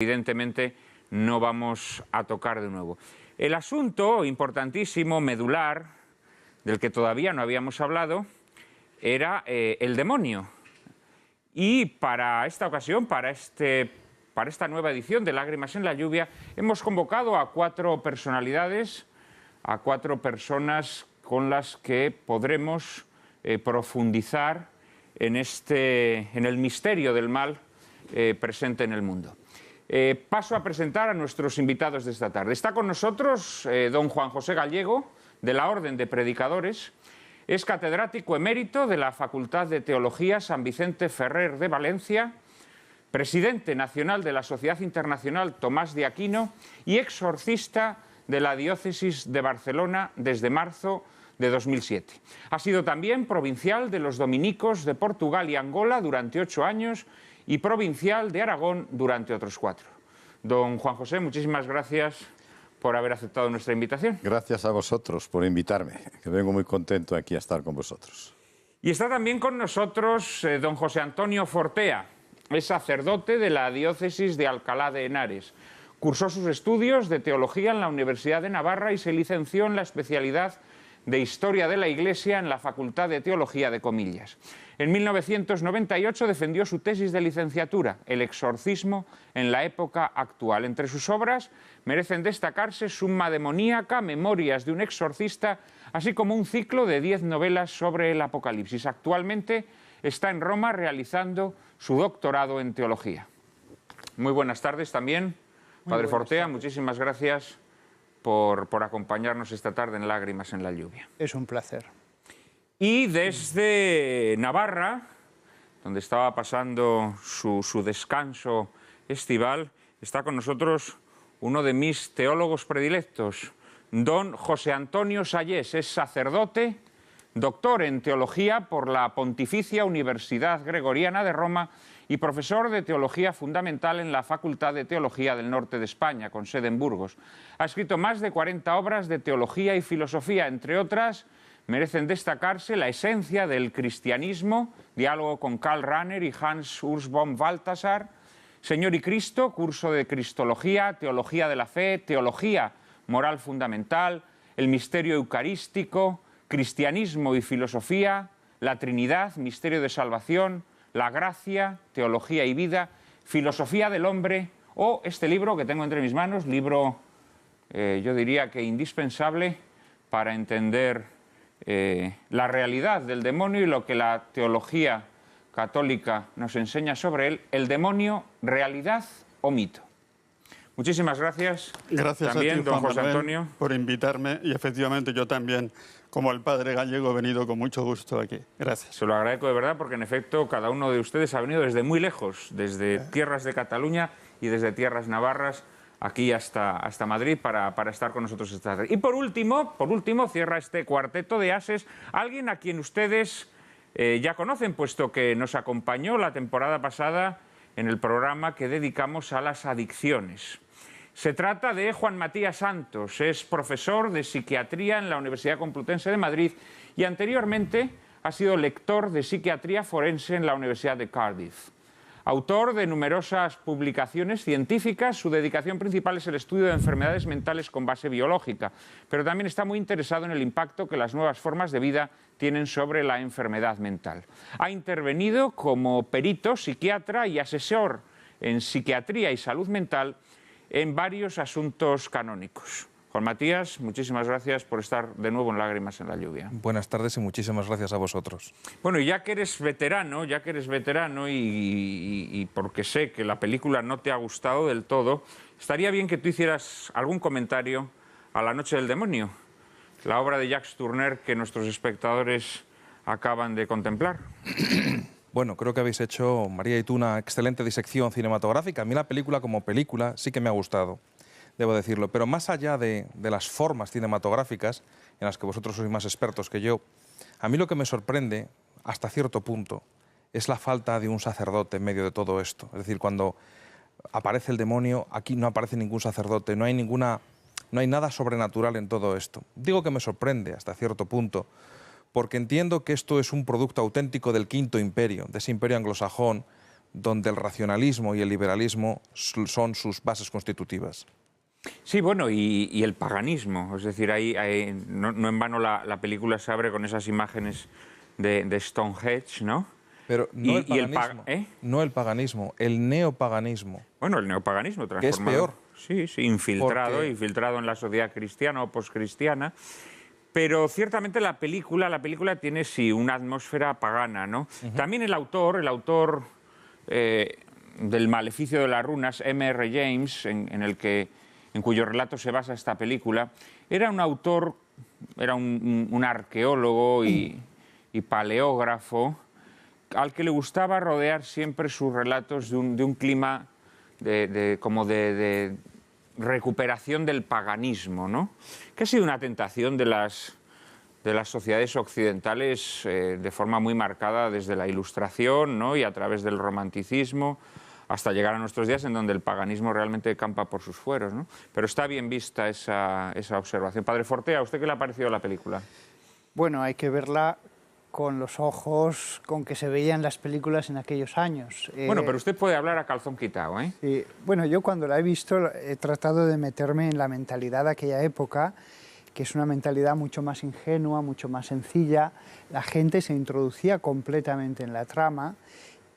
evidentemente no vamos a tocar de nuevo. El asunto importantísimo, medular, del que todavía no habíamos hablado, era el demonio. Y para esta ocasión, para esta nueva edición de Lágrimas en la lluvia, hemos convocado a 4 personalidades, a 4 personas con las que podremos profundizar en el misterio del mal presente en el mundo. Paso a presentar a nuestros invitados de esta tarde. Está con nosotros don Juan José Gallego, de la Orden de Predicadores. Es catedrático emérito de la Facultad de Teología San Vicente Ferrer de Valencia, presidente nacional de la Sociedad Internacional Tomás de Aquino y exorcista de la Diócesis de Barcelona desde marzo de 2007. Ha sido también provincial de los dominicos de Portugal y Angola durante 8 años y provincial de Aragón durante otros 4. Don Juan José, muchísimas gracias por haber aceptado nuestra invitación. Gracias a vosotros por invitarme, que vengo muy contento aquí a estar con vosotros. Y está también con nosotros don José Antonio Fortea, es sacerdote de la Diócesis de Alcalá de Henares. Cursó sus estudios de teología en la Universidad de Navarra y se licenció en la especialidad de Historia de la Iglesia en la Facultad de Teología de Comillas. En 1998 defendió su tesis de licenciatura, El exorcismo en la época actual. Entre sus obras merecen destacarse Summa demoníaca, Memorias de un exorcista, así como un ciclo de 10 novelas sobre el Apocalipsis. Actualmente está en Roma realizando su doctorado en teología. Muy buenas tardes también, Padre Fortea, muchísimas gracias por acompañarnos esta tarde en Lágrimas en la lluvia. Es un placer. Y desde Navarra, donde estaba pasando su descanso estival, está con nosotros uno de mis teólogos predilectos, don José Antonio Sayés. Es sacerdote, doctor en teología por la Pontificia Universidad Gregoriana de Roma y profesor de Teología Fundamental en la Facultad de Teología del Norte de España, con sede en Burgos. Ha escrito más de 40 obras de teología y filosofía, entre otras merecen destacarse La esencia del cristianismo, diálogo con Karl Rahner y Hans Urs von Balthasar, Señor y Cristo, curso de Cristología, Teología de la Fe, Teología Moral Fundamental, El misterio eucarístico, Cristianismo y filosofía, La Trinidad, Misterio de Salvación, La gracia, Teología y vida, Filosofía del hombre, o este libro que tengo entre mis manos, libro yo diría que indispensable para entender la realidad del demonio y lo que la teología católica nos enseña sobre él, el demonio, realidad o mito. Muchísimas gracias. Gracias también, a ti, don Juan José Manuel, Antonio, por invitarme, y efectivamente yo también, como el padre Gallego, he venido con mucho gusto aquí. Gracias. se lo agradezco de verdad porque en efecto cada uno de ustedes ha venido desde muy lejos, desde tierras de Cataluña y desde tierras navarras, aquí hasta Madrid para estar con nosotros esta tarde. Y por último, cierra este cuarteto de ases alguien a quien ustedes ya conocen, puesto que nos acompañó la temporada pasada en el programa que dedicamos a las adicciones. Se trata de Juan Matías Santos, es profesor de psiquiatría en la Universidad Complutense de Madrid y anteriormente ha sido lector de psiquiatría forense en la Universidad de Cardiff. Autor de numerosas publicaciones científicas, su dedicación principal es el estudio de enfermedades mentales con base biológica, pero también está muy interesado en el impacto que las nuevas formas de vida tienen sobre la enfermedad mental. Ha intervenido como perito, psiquiatra y asesor en psiquiatría y salud mental en varios asuntos canónicos. Juan Matías, muchísimas gracias por estar de nuevo en Lágrimas en la lluvia. Buenas tardes y muchísimas gracias a vosotros. Bueno, y ya que eres veterano y porque sé que la película no te ha gustado del todo, estaría bien que tú hicieras algún comentario a La noche del demonio, la obra de Jacques Tourneur que nuestros espectadores acaban de contemplar. Bueno, creo que habéis hecho, María y tú, una excelente disección cinematográfica. A mí la película como película sí que me ha gustado, debo decirlo, pero más allá de las formas cinematográficas, en las que vosotros sois más expertos que yo, a mí lo que me sorprende, hasta cierto punto, es la falta de un sacerdote en medio de todo esto. Es decir, cuando aparece el demonio, aquí no aparece ningún sacerdote, no hay nada sobrenatural en todo esto. Digo que me sorprende hasta cierto punto, porque entiendo que esto es un producto auténtico del Quinto Imperio, de ese imperio anglosajón, donde el racionalismo y el liberalismo son sus bases constitutivas. Sí, bueno, y el paganismo. Es decir, no en vano la película se abre con esas imágenes de Stonehenge, ¿no? Pero no el paganismo, ¿eh? no el paganismo, el neopaganismo. Bueno, el neopaganismo transformado. Que es peor. Sí, infiltrado en la sociedad cristiana o poscristiana. Pero ciertamente la película tiene, sí, una atmósfera pagana, ¿no? También el autor del Maleficio de las Runas, M.R. James, en cuyo relato se basa esta película, era un autor, era un arqueólogo y paleógrafo al que le gustaba rodear siempre sus relatos de un clima como de recuperación del paganismo, ¿no? Que ha sido una tentación de las sociedades occidentales de forma muy marcada desde la Ilustración, ¿no? Y a través del romanticismo, hasta llegar a nuestros días en donde el paganismo realmente campa por sus fueros, ¿no? Pero está bien vista esa observación. Padre Fortea, ¿a usted qué le ha parecido la película? Bueno, hay que verla con los ojos con que se veían las películas en aquellos años. Bueno, pero usted puede hablar a calzón quitado, ¿eh? Sí. Bueno, yo cuando la he visto he tratado de meterme en la mentalidad de aquella época, que es una mentalidad mucho más ingenua, mucho más sencilla. La gente se introducía completamente en la trama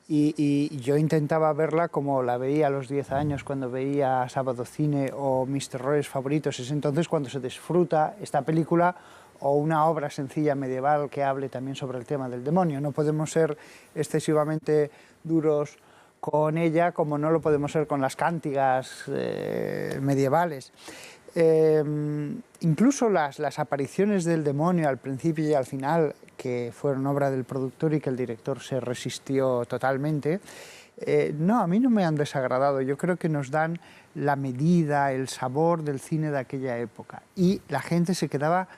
y yo intentaba verla como la veía a los 10 años cuando veía Sábado Cine o Mis Terrores Favoritos. Es entonces cuando se disfruta esta película o una obra sencilla medieval que hable también sobre el tema del demonio. No podemos ser excesivamente duros con ella como no lo podemos ser con las cántigas medievales. Incluso las apariciones del demonio al principio y al final, que fueron obra del productor y que el director se resistió totalmente, no, a mí no me han desagradado. Yo creo que nos dan la medida, el sabor del cine de aquella época. Y la gente se quedaba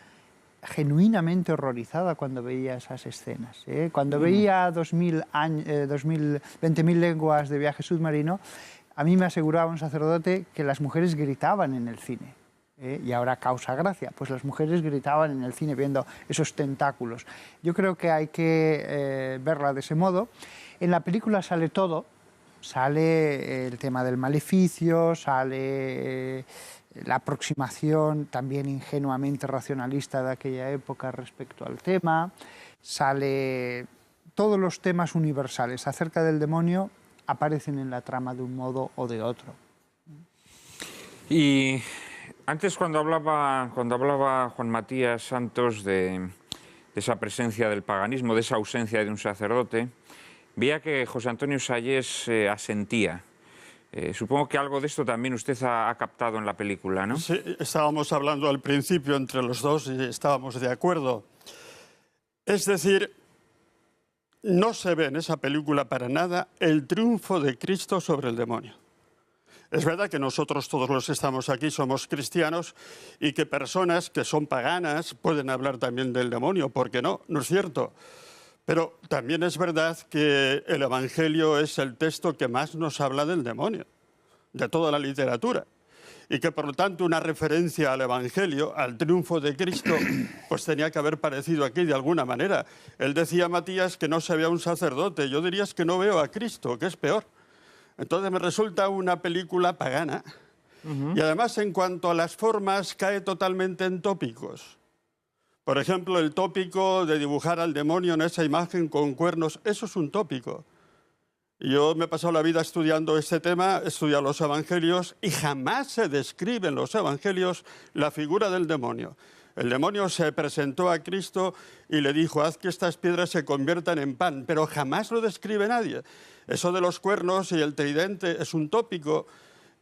genuinamente horrorizada cuando veía esas escenas. Cuando veía 20.000 leguas de viaje submarino, a mí me aseguraba un sacerdote que las mujeres gritaban en el cine. Y ahora causa gracia, pues las mujeres gritaban en el cine viendo esos tentáculos. Yo creo que hay que verla de ese modo. En la película sale todo, sale el tema del maleficio, sale la aproximación también ingenuamente racionalista de aquella época respecto al tema, sale todos los temas universales acerca del demonio aparecen en la trama de un modo o de otro. Y antes cuando hablaba Juan Matías Santos de esa presencia del paganismo, de esa ausencia de un sacerdote, veía que José Antonio Sayés asentía. Supongo que algo de esto también usted ha captado en la película, ¿no? Sí, estábamos hablando al principio entre los dos y estábamos de acuerdo. Es decir, no se ve en esa película para nada el triunfo de Cristo sobre el demonio. Es verdad que nosotros todos los que estamos aquí somos cristianos y que personas que son paganas pueden hablar también del demonio, ¿por qué no? ¿No es cierto? Pero también es verdad que el Evangelio es el texto que más nos habla del demonio, de toda la literatura. Y que por lo tanto una referencia al Evangelio, al triunfo de Cristo, pues tenía que haber parecido aquí de alguna manera. Él decía, Matías, que no se ve a un sacerdote. Yo diría que no veo a Cristo, que es peor. Entonces me resulta una película pagana. Y además en cuanto a las formas cae totalmente en tópicos. Por ejemplo, el tópico de dibujar al demonio en esa imagen con cuernos, eso es un tópico. Yo me he pasado la vida estudiando este tema, he estudiado los evangelios y jamás se describe en los evangelios la figura del demonio. El demonio se presentó a Cristo y le dijo, haz que estas piedras se conviertan en pan, pero jamás lo describe nadie. Eso de los cuernos y el tridente es un tópico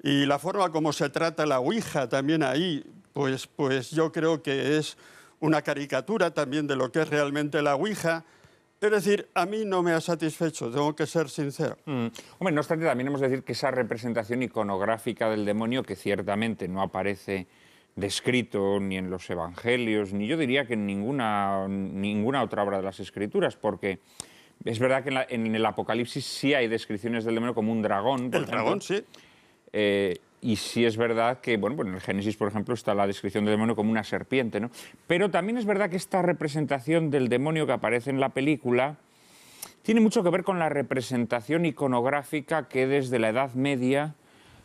y la forma como se trata la ouija también ahí, pues yo creo que es una caricatura también de lo que es realmente la ouija. Es decir, a mí no me ha satisfecho, tengo que ser sincero. Hombre, no obstante, también hemos de decir que esa representación iconográfica del demonio, que ciertamente no aparece descrito ni en los evangelios, ni yo diría que en ninguna otra obra de las Escrituras, porque es verdad que en el Apocalipsis sí hay descripciones del demonio como un dragón. El dragón, sí. Y sí es verdad que, bueno, en el Génesis, por ejemplo, está la descripción del demonio como una serpiente, ¿no? Pero también es verdad que esta representación del demonio que aparece en la película tiene mucho que ver con la representación iconográfica que desde la Edad Media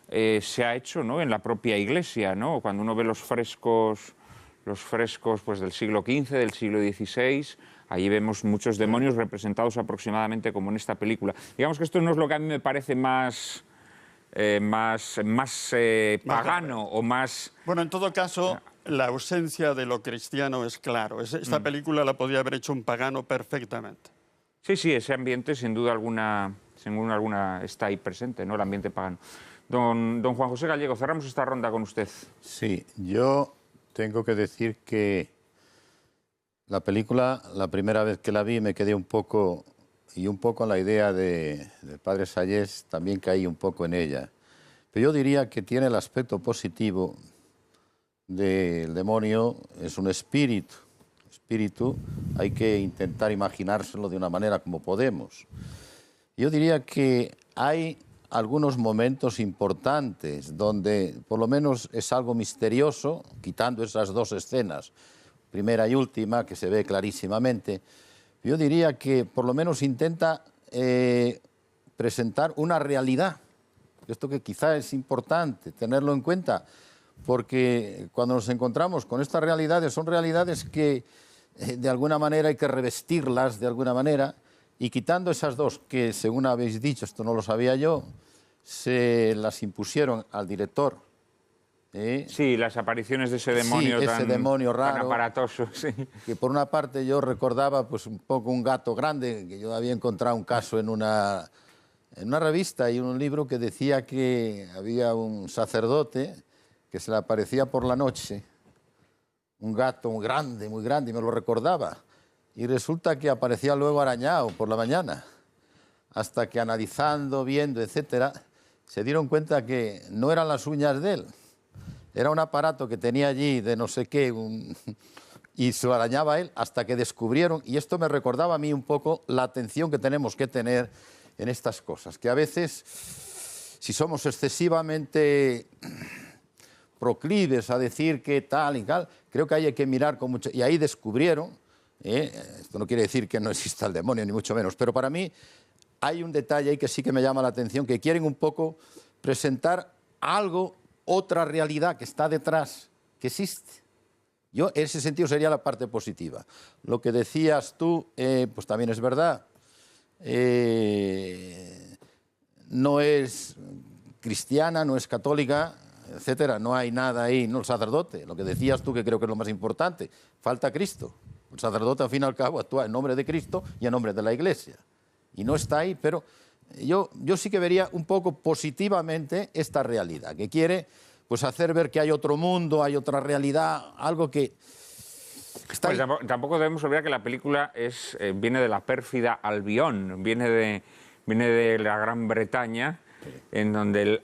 se ha hecho, ¿no?, en la propia Iglesia, ¿no? Cuando uno ve los frescos pues, del siglo XV, del siglo XVI, ahí vemos muchos demonios representados aproximadamente como en esta película. Digamos que esto no es lo que a mí me parece más pagano o más... Bueno, en todo caso, la ausencia de lo cristiano es claro. Esta película la podía haber hecho un pagano perfectamente. Sí, ese ambiente sin duda alguna está ahí presente, ¿no?, el ambiente pagano. Don Juan José Gallego, cerramos esta ronda con usted. Sí, yo tengo que decir que la película, la primera vez que la vi, me quedé un poco en la idea del padre Sayés, también caí un poco en ella. Pero yo diría que tiene el aspecto positivo del demonio, es un espíritu. Hay que intentar imaginárselo de una manera como podemos. Yo diría que hay algunos momentos importantes donde por lo menos es algo misterioso, quitando esas dos escenas, primera y última, que se ve clarísimamente. Yo diría que por lo menos intenta presentar una realidad. Esto que quizá es importante tenerlo en cuenta, porque cuando nos encontramos con estas realidades, son realidades que de alguna manera hay que revestirlas de alguna manera, y quitando esas dos que, según habéis dicho, esto no lo sabía yo, se las impusieron al director. Sí, las apariciones de ese demonio, sí, ese demonio raro, tan aparatoso. Sí. Que por una parte yo recordaba pues un poco un gato grande, que yo había encontrado un caso en una revista y en un libro que decía que había un sacerdote que se le aparecía por la noche, un gato muy grande, y me lo recordaba. Y resulta que aparecía luego arañado por la mañana, hasta que analizando, viendo, etcétera, se dieron cuenta que no eran las uñas de él, era un aparato que tenía allí de no sé qué, y se lo arañaba a él, hasta que descubrieron, y esto me recordaba a mí un poco la atención que tenemos que tener en estas cosas, que a veces, si somos excesivamente proclives a decir que tal y tal, creo que hay que mirar con mucho... Y ahí descubrieron, esto no quiere decir que no exista el demonio, ni mucho menos, pero para mí hay un detalle ahí que sí que me llama la atención, que quieren un poco presentar algo, otra realidad que está detrás, que existe. Yo, en ese sentido, sería la parte positiva. Lo que decías tú, pues también es verdad. No es cristiana, no es católica, etcétera. No hay nada ahí, no el sacerdote. Lo que decías tú, que creo que es lo más importante, falta Cristo. El sacerdote, al fin y al cabo, actúa en nombre de Cristo y en nombre de la Iglesia. Y no está ahí, pero yo sí que vería un poco positivamente esta realidad, que quiere pues hacer ver que hay otro mundo, hay otra realidad, algo que... Está pues tampoco debemos olvidar que la película viene de la pérfida Albión, viene de la Gran Bretaña, en donde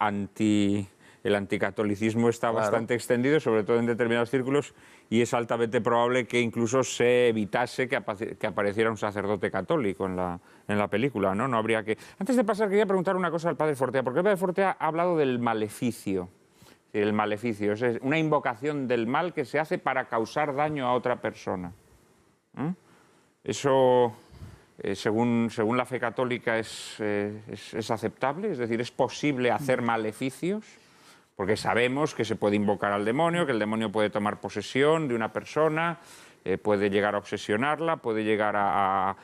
el anticatolicismo está bastante extendido, sobre todo en determinados círculos, y es altamente probable que incluso se evitase que apareciera un sacerdote católico en la película, ¿no? No habría que... Antes de pasar, quería preguntar una cosa al padre Fortea, porque el padre Fortea ha hablado del maleficio. El maleficio es una invocación del mal que se hace para causar daño a otra persona. Eso, según la fe católica, es aceptable, es decir, es posible hacer maleficios, porque sabemos que se puede invocar al demonio, que el demonio puede tomar posesión de una persona, puede llegar a obsesionarla, puede llegar a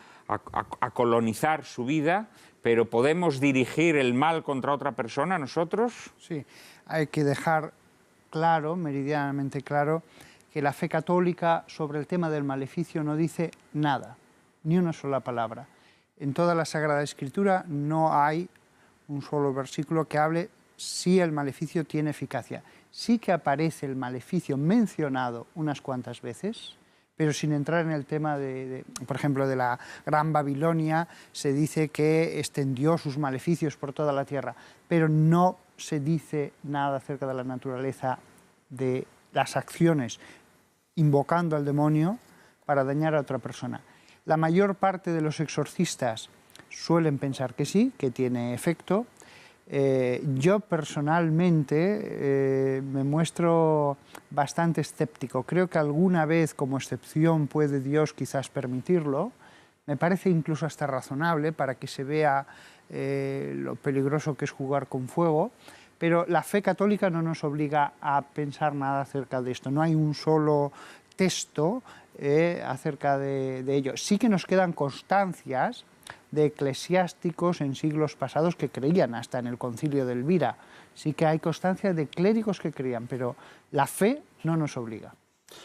colonizar su vida, pero ¿podemos dirigir el mal contra otra persona nosotros? Sí, hay que dejar claro, meridianamente claro, que la fe católica sobre el tema del maleficio no dice nada, ni una sola palabra. En toda la Sagrada Escritura no hay un solo versículo que hable si el maleficio tiene eficacia. Sí que aparece el maleficio mencionado unas cuantas veces, pero sin entrar en el tema por ejemplo, de la Gran Babilonia, se dice que extendió sus maleficios por toda la tierra, pero no se dice nada acerca de la naturaleza de las acciones invocando al demonio para dañar a otra persona. La mayor parte de los exorcistas suelen pensar que sí, que tiene efecto. Yo personalmente me muestro bastante escéptico. Creo que alguna vez, como excepción, puede Dios quizás permitirlo. me parece incluso hasta razonable para que se vea lo peligroso que es jugar con fuego, pero la fe católica no nos obliga a pensar nada acerca de esto. No hay un solo texto acerca de ello. Sí que nos quedan constancias de eclesiásticos en siglos pasados que creían, hasta en el Concilio de Elvira. Sí que hay constancia de clérigos que creían, pero la fe no nos obliga.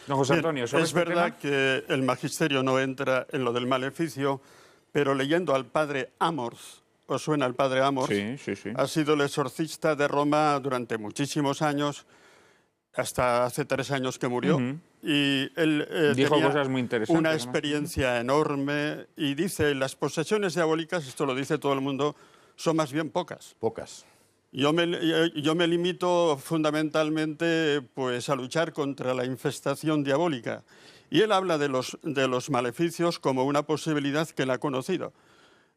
Don José Antonio, es verdad que el magisterio no entra en lo del maleficio, pero leyendo al padre Amors, ¿os suena el padre Amors? Sí, sí, sí. Ha sido el exorcista de Roma durante muchísimos años, hasta hace 3 años que murió. Y él dijo tenía cosas muy interesantes, una además. experiencia enorme y dice, las posesiones diabólicas, esto lo dice todo el mundo, son más bien pocas. Pocas. Yo me limito fundamentalmente pues, a luchar contra la infestación diabólica. Y él habla de los maleficios como una posibilidad que él ha conocido.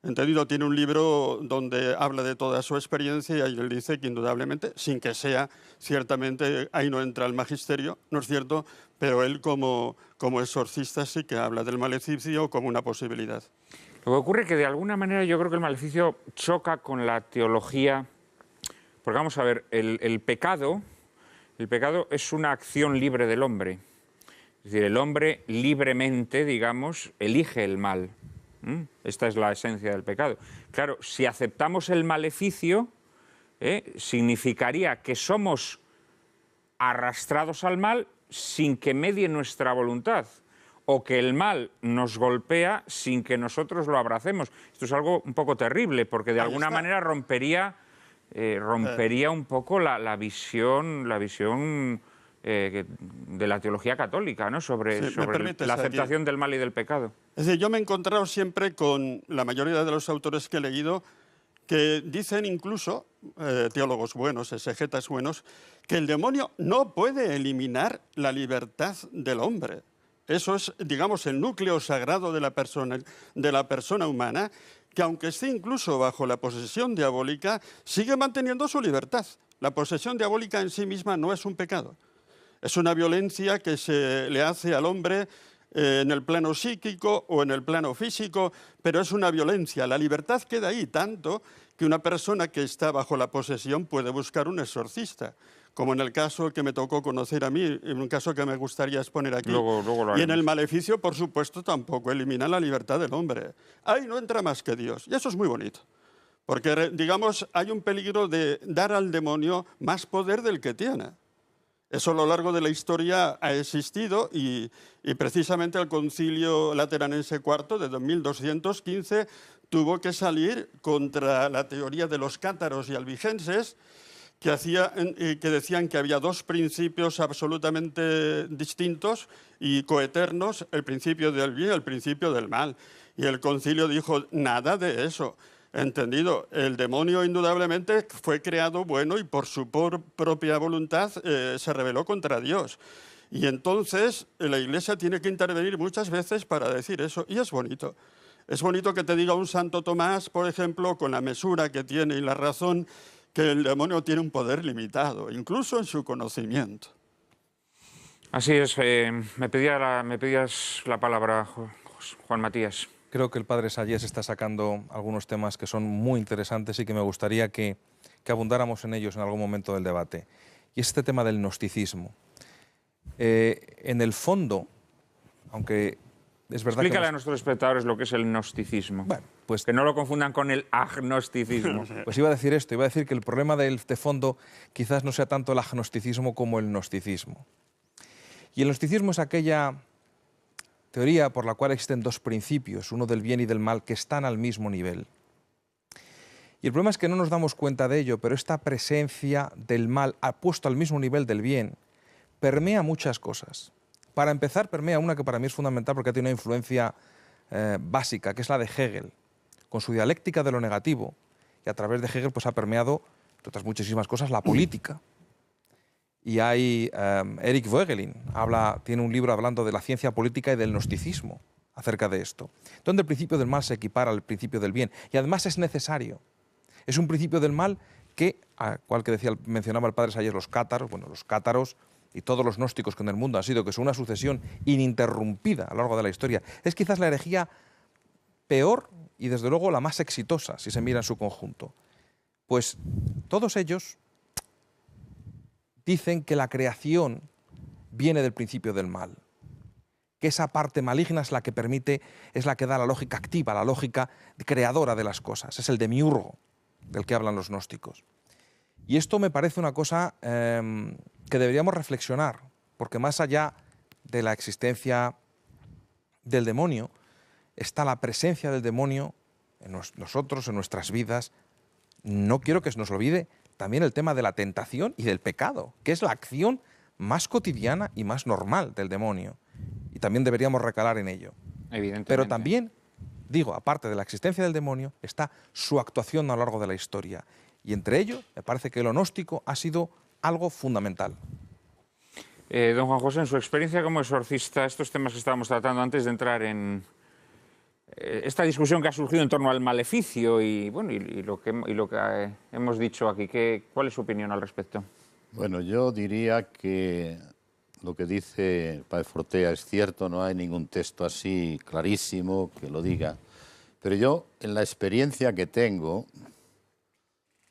Entendido, tiene un libro donde habla de toda su experiencia y ahí él dice que indudablemente, sin que sea, ciertamente, ahí no entra el magisterio, ¿no es cierto? Pero él como exorcista sí que habla del maleficio como una posibilidad. Lo que ocurre es que de alguna manera yo creo que el maleficio choca con la teología, porque vamos a ver, el pecado es una acción libre del hombre. Es decir, el hombre libremente, digamos, elige el mal. Esta es la esencia del pecado. Claro, si aceptamos el maleficio, significaría que somos arrastrados al mal sin que medie nuestra voluntad, o que el mal nos golpea sin que nosotros lo abracemos. Esto es algo un poco terrible, porque de alguna manera rompería un poco la visión de la teología católica, ¿no? sobre la aceptación del mal y del pecado. Es decir, yo me he encontrado siempre con la mayoría de los autores que he leído que dicen incluso, teólogos buenos, exegetas buenos, que el demonio no puede eliminar la libertad del hombre. Eso es, digamos, el núcleo sagrado de la persona humana, que aunque esté incluso bajo la posesión diabólica, sigue manteniendo su libertad. La posesión diabólica en sí misma no es un pecado. Es una violencia que se le hace al hombre en el plano psíquico o en el plano físico, pero es una violencia. La libertad queda ahí tanto que una persona que está bajo la posesión puede buscar un exorcista, como en el caso que me tocó conocer a mí, en un caso que me gustaría exponer aquí. Luego lo haremos. Y en el maleficio, por supuesto, tampoco elimina la libertad del hombre. Ahí no entra más que Dios, y eso es muy bonito. Porque, digamos, hay un peligro de dar al demonio más poder del que tiene. Eso a lo largo de la historia ha existido y precisamente el Concilio Lateranense IV de 1215 tuvo que salir contra la teoría de los cátaros y albigenses que decían que había 2 principios absolutamente distintos y coeternos, el principio del bien y el principio del mal. Y el concilio dijo, nada de eso. Entendido, el demonio indudablemente fue creado bueno y por su propia voluntad se rebeló contra Dios. Y entonces la Iglesia tiene que intervenir muchas veces para decir eso, y es bonito. Es bonito que te diga un Santo Tomás, por ejemplo, con la mesura que tiene y la razón, que el demonio tiene un poder limitado, incluso en su conocimiento. Así es, me pedías la palabra, Juan Matías. Creo que el padre Sayés está sacando algunos temas que son muy interesantes y que me gustaría que abundáramos en ellos en algún momento del debate. Y este tema del gnosticismo. En el fondo, aunque es verdad Explícale a nuestros espectadores lo que es el gnosticismo. Bueno, pues que no lo confundan con el agnosticismo. Pues iba a decir esto, iba a decir que el problema de fondo quizás no sea tanto el agnosticismo como el gnosticismo. Y el gnosticismo es aquella teoría por la cual existen 2 principios, uno del bien y del mal, que están al mismo nivel. Y el problema es que no nos damos cuenta de ello, pero esta presencia del mal puesto al mismo nivel del bien permea muchas cosas. Para empezar, permea una que para mí es fundamental porque tiene una influencia básica, que es la de Hegel, con su dialéctica de lo negativo, y a través de Hegel pues, ha permeado, entre otras muchísimas cosas, la política. Y hay Eric Voegelin, tiene un libro hablando de la ciencia política y del gnosticismo acerca de esto, donde el principio del mal se equipara al principio del bien, y además es necesario. Es un principio del mal que, cual que mencionaba el padre Sayés, los cátaros y todos los gnósticos que en el mundo han sido, que son una sucesión ininterrumpida a lo largo de la historia, es quizás la herejía peor y desde luego la más exitosa, si se mira en su conjunto. Pues todos ellos dicen que la creación viene del principio del mal, que esa parte maligna es la que permite, es la que da la lógica activa, la lógica creadora de las cosas, es el demiurgo del que hablan los gnósticos. Y esto me parece una cosa que deberíamos reflexionar, porque más allá de la existencia del demonio, está la presencia del demonio en nosotros, en nuestras vidas. No quiero que se nos olvide también el tema de la tentación y del pecado, que es la acción más cotidiana y más normal del demonio. Y también deberíamos recalar en ello. Evidentemente. Pero también, digo, aparte de la existencia del demonio, está su actuación a lo largo de la historia. Y entre ello, me parece que lo gnóstico ha sido algo fundamental. Don Juan José, en su experiencia como exorcista, estos temas que estábamos tratando antes de entrar en esta discusión que ha surgido en torno al maleficio y, bueno, y lo que hemos dicho aquí, ¿cuál es su opinión al respecto? Bueno, yo diría que lo que dice el padre Fortea es cierto, no hay ningún texto así clarísimo que lo diga, pero yo, en la experiencia que tengo,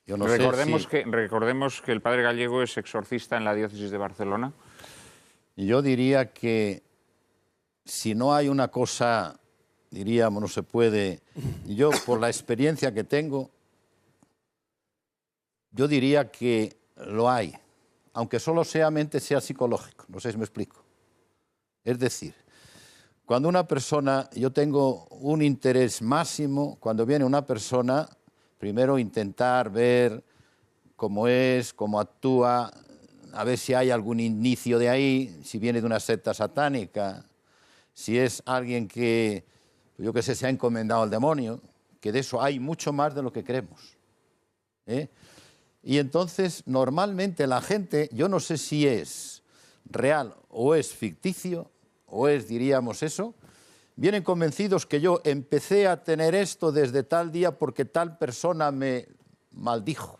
yo no recordemos sé si... recordemos que el padre Gallego es exorcista en la diócesis de Barcelona. Yo diría que si no hay una cosa, diríamos, no se puede... Yo, por la experiencia que tengo, yo diría que lo hay, aunque solo sea psicológico, no sé si me explico. Es decir, cuando una persona, yo tengo un interés máximo, cuando viene una persona, primero intentar ver cómo es, cómo actúa, a ver si hay algún inicio de ahí, si viene de una secta satánica, si es alguien que, yo qué sé, se ha encomendado al demonio, que de eso hay mucho más de lo que creemos. Y entonces, normalmente la gente, yo no sé si es real o es ficticio, o es, diríamos eso, vienen convencidos que yo empecé a tener esto desde tal día porque tal persona me maldijo.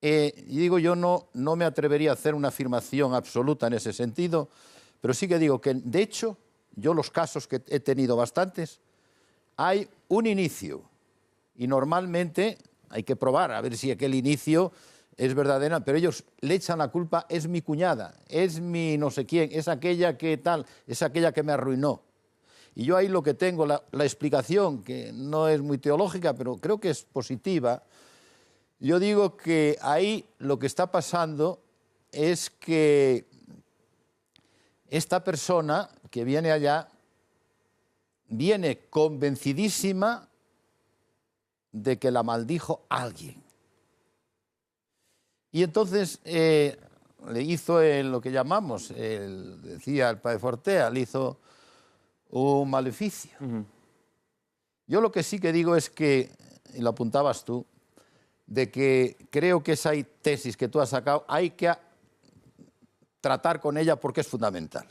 Y digo, yo no me atrevería a hacer una afirmación absoluta en ese sentido, pero sí que digo que, de hecho, yo los casos que he tenido bastantes, hay un inicio y normalmente hay que probar a ver si aquel inicio es verdadero, pero ellos le echan la culpa, es mi cuñada, es mi no sé quién, es aquella que tal, es aquella que me arruinó. Y yo ahí lo que tengo, la explicación, que no es muy teológica, pero creo que es positiva. Yo digo que ahí lo que está pasando es que esta persona que viene allá viene convencidísima de que la maldijo alguien. Y entonces le hizo lo que llamamos, decía el padre Fortea, le hizo un maleficio. Yo lo que sí que digo es que, y lo apuntabas tú, de que creo que esa tesis que tú has sacado hay que tratar con ella porque es fundamental.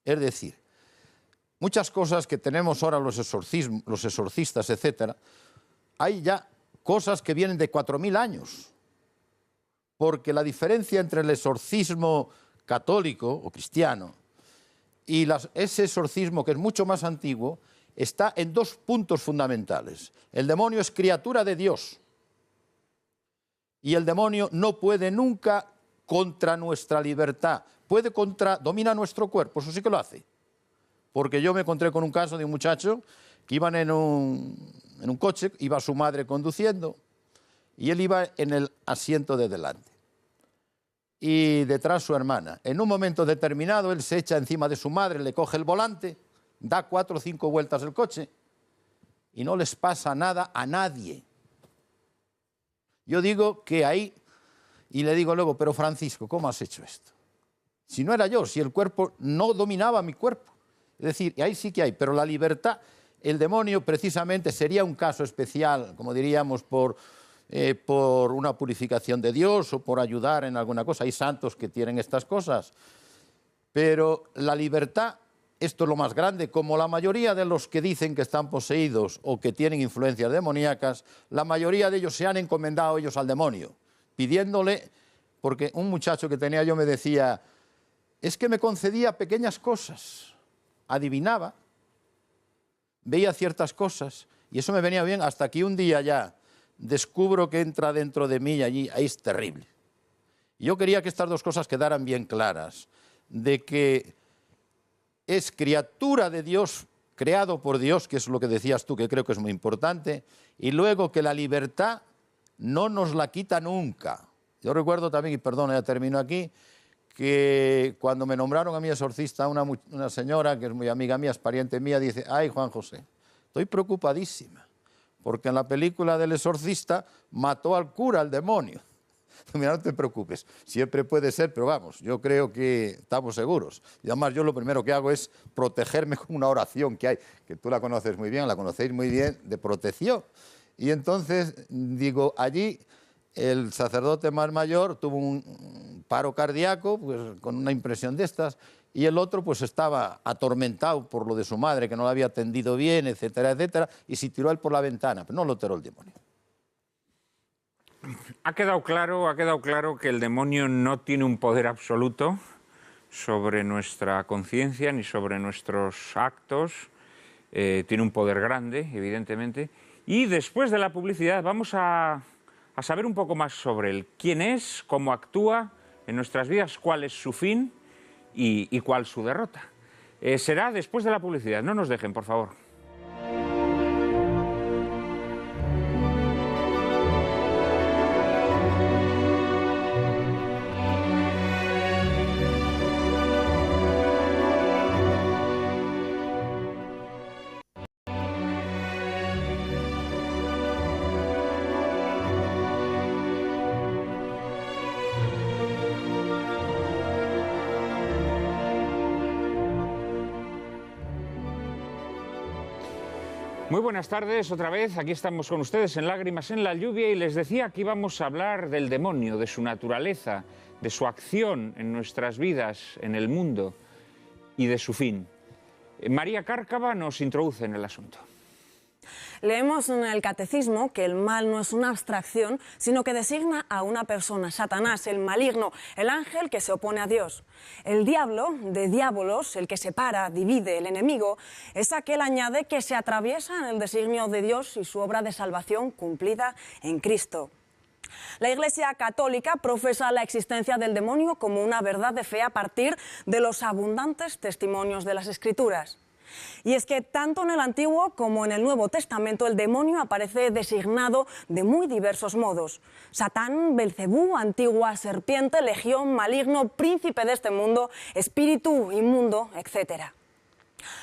Es decir, muchas cosas que tenemos ahora los exorcistas, etcétera, hay ya cosas que vienen de 4000 años. Porque la diferencia entre el exorcismo católico o cristiano y ese exorcismo que es mucho más antiguo está en dos puntos fundamentales. El demonio es criatura de Dios. Y el demonio no puede nunca contra nuestra libertad. Domina nuestro cuerpo, eso sí que lo hace. Porque yo me encontré con un caso de un muchacho que iban en un coche, iba su madre conduciendo y él iba en el asiento de delante. Y detrás su hermana. En un momento determinado él se echa encima de su madre, le coge el volante, da 4 o 5 vueltas el coche y no les pasa nada a nadie. Yo digo que ahí, y le digo luego, pero Francisco, ¿cómo has hecho esto? Si no era yo, si el cuerpo no dominaba mi cuerpo. Es decir, y ahí sí que hay, pero la libertad, el demonio precisamente sería un caso especial, como diríamos, por una purificación de Dios o por ayudar en alguna cosa. Hay santos que tienen estas cosas. Pero la libertad, esto es lo más grande, como la mayoría de los que dicen que están poseídos o que tienen influencias demoníacas, la mayoría de ellos se han encomendado ellos al demonio, pidiéndole, porque un muchacho que tenía yo me decía, es que me concedía pequeñas cosas, adivinaba, veía ciertas cosas y eso me venía bien hasta que un día ya descubro que entra dentro de mí y allí, ahí es terrible. Yo quería que estas dos cosas quedaran bien claras, de que es criatura de Dios, creado por Dios, que es lo que decías tú, que creo que es muy importante, y luego que la libertad no nos la quita nunca. Yo recuerdo también, y perdón, ya termino aquí, que cuando me nombraron a mí exorcista, una señora que es muy amiga mía, es pariente mía, dice, ay, Juan José, estoy preocupadísima, porque en la película del exorcista mató al cura, al demonio. Mira, no te preocupes, siempre puede ser, pero vamos, yo creo que estamos seguros. Y además yo lo primero que hago es protegerme con una oración que hay, que tú la conoces muy bien, la conocéis muy bien, de protección. Y entonces, digo, allí el sacerdote más mayor tuvo un paro cardíaco, pues con una impresión de estas, y el otro pues estaba atormentado por lo de su madre, que no la había atendido bien, etcétera, etcétera, y se tiró él por la ventana, pero no lo tiró el demonio. Ha quedado claro que el demonio no tiene un poder absoluto sobre nuestra conciencia ni sobre nuestros actos. Tiene un poder grande, evidentemente. Y después de la publicidad vamos a saber un poco más sobre él. Quién es, cómo actúa en nuestras vidas, cuál es su fin y cuál su derrota. Será después de la publicidad. No nos dejen, por favor. Muy buenas tardes, otra vez, aquí estamos con ustedes en Lágrimas en la Lluvia y les decía que íbamos a hablar del demonio, de su naturaleza, de su acción en nuestras vidas, en el mundo y de su fin. María Cárcava nos introduce en el asunto. Leemos en el Catecismo que el mal no es una abstracción, sino que designa a una persona, Satanás, el maligno, el ángel que se opone a Dios. El diablo, de diabolos, el que separa, divide, el enemigo, es aquel, añade, que se atraviesa en el designio de Dios y su obra de salvación cumplida en Cristo. La Iglesia Católica profesa la existencia del demonio como una verdad de fe a partir de los abundantes testimonios de las Escrituras. Y es que tanto en el Antiguo como en el Nuevo Testamento el demonio aparece designado de muy diversos modos. Satán, Belcebú, antigua serpiente, legión, maligno, príncipe de este mundo, espíritu inmundo, etc.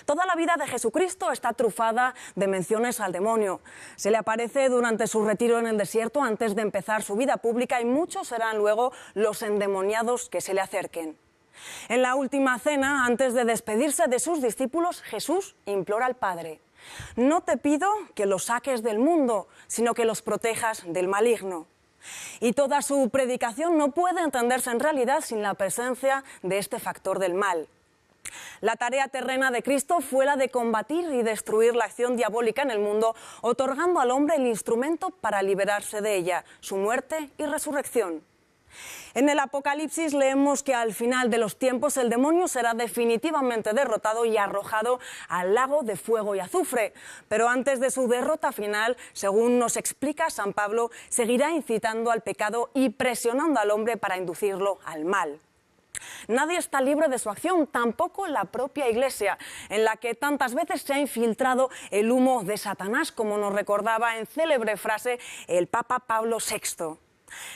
Toda la vida de Jesucristo está trufada de menciones al demonio. Se le aparece durante su retiro en el desierto antes de empezar su vida pública y muchos serán luego los endemoniados que se le acerquen. En la última cena, antes de despedirse de sus discípulos, Jesús implora al Padre: no te pido que los saques del mundo, sino que los protejas del maligno. Y toda su predicación no puede entenderse en realidad sin la presencia de este factor del mal. La tarea terrena de Cristo fue la de combatir y destruir la acción diabólica en el mundo, otorgando al hombre el instrumento para liberarse de ella, su muerte y resurrección. En el Apocalipsis leemos que al final de los tiempos el demonio será definitivamente derrotado y arrojado al lago de fuego y azufre. Pero antes de su derrota final, según nos explica San Pablo, seguirá incitando al pecado y presionando al hombre para inducirlo al mal. Nadie está libre de su acción, tampoco la propia Iglesia, en la que tantas veces se ha infiltrado el humo de Satanás, como nos recordaba en célebre frase el Papa Pablo VI.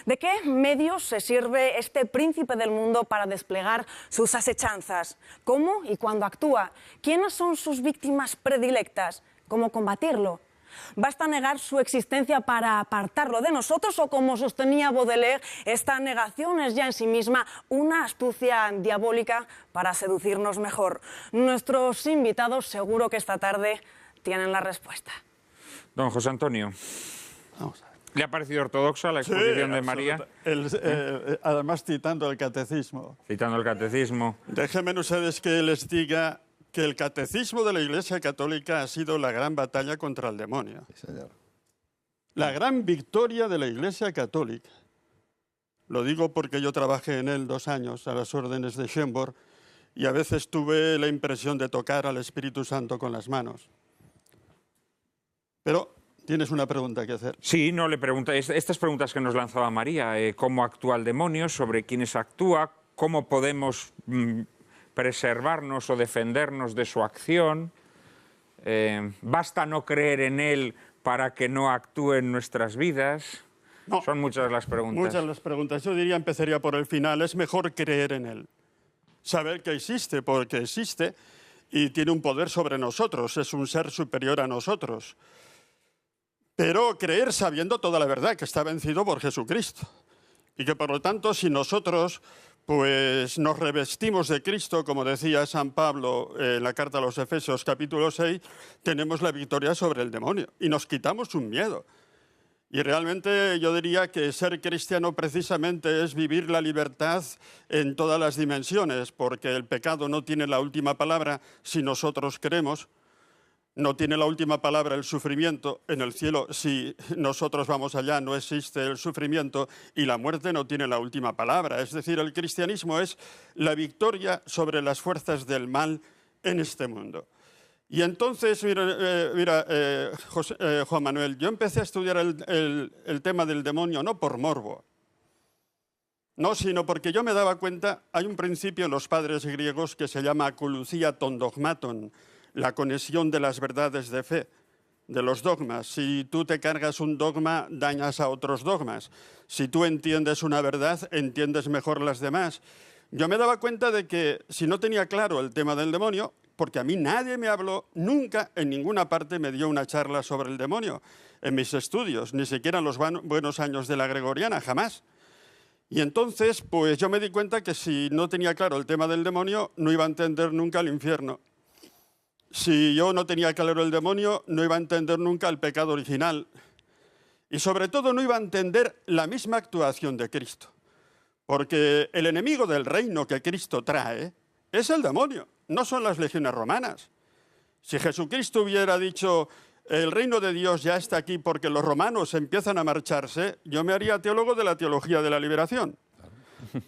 ¿De qué medios se sirve este príncipe del mundo para desplegar sus asechanzas? ¿Cómo y cuándo actúa? ¿Quiénes son sus víctimas predilectas? ¿Cómo combatirlo? ¿Basta negar su existencia para apartarlo de nosotros o, como sostenía Baudelaire, esta negación es ya en sí misma una astucia diabólica para seducirnos mejor? Nuestros invitados seguro que esta tarde tienen la respuesta. Don José Antonio. Vamos a ver. ¿Le ha parecido ortodoxa la exposición de María? Además, citando el catecismo. Citando el catecismo. Déjenme ustedes que les diga que el catecismo de la Iglesia Católica ha sido la gran batalla contra el demonio. Sí, señor. La gran victoria de la Iglesia Católica. Lo digo porque yo trabajé en él 2 años a las órdenes de Schönborn y a veces tuve la impresión de tocar al Espíritu Santo con las manos. Pero tienes una pregunta que hacer. Sí, no le pregunta. Estas preguntas que nos lanzaba María, cómo actúa el demonio, sobre quiénes actúa, cómo podemos preservarnos o defendernos de su acción. ¿Basta no creer en él para que no actúe en nuestras vidas? No, son muchas las preguntas. Muchas las preguntas. Yo diría, empezaría por el final. Es mejor creer en él. Saber que existe, porque existe y tiene un poder sobre nosotros. Es un ser superior a nosotros. Pero creer sabiendo toda la verdad, que está vencido por Jesucristo. Y que, por lo tanto, si nosotros pues nos revestimos de Cristo, como decía San Pablo en la carta a los Efesios capítulo 6, tenemos la victoria sobre el demonio y nos quitamos un miedo. Y realmente yo diría que ser cristiano precisamente es vivir la libertad en todas las dimensiones, porque el pecado no tiene la última palabra si nosotros queremos. No tiene la última palabra el sufrimiento. En el cielo, si nosotros vamos allá, no existe el sufrimiento y la muerte no tiene la última palabra. Es decir, el cristianismo es la victoria sobre las fuerzas del mal en este mundo. Y entonces, Juan Manuel, yo empecé a estudiar el tema del demonio no por morbo, no, sino porque yo me daba cuenta, hay un principio en los padres griegos que se llama akoulousia ton dogmaton, la conexión de las verdades de fe, de los dogmas. Si tú te cargas un dogma, dañas a otros dogmas. Si tú entiendes una verdad, entiendes mejor las demás. Yo me daba cuenta de que si no tenía claro el tema del demonio, porque a mí nadie me habló, nunca en ninguna parte me dio una charla sobre el demonio en mis estudios, ni siquiera en los buenos años de la Gregoriana, jamás. Y entonces, pues yo me di cuenta que si no tenía claro el tema del demonio, no iba a entender nunca el infierno. Si yo no tenía claro el demonio, no iba a entender nunca el pecado original. Y sobre todo no iba a entender la misma actuación de Cristo. Porque el enemigo del reino que Cristo trae es el demonio, no son las legiones romanas. Si Jesucristo hubiera dicho, el reino de Dios ya está aquí porque los romanos empiezan a marcharse, yo me haría teólogo de la teología de la liberación.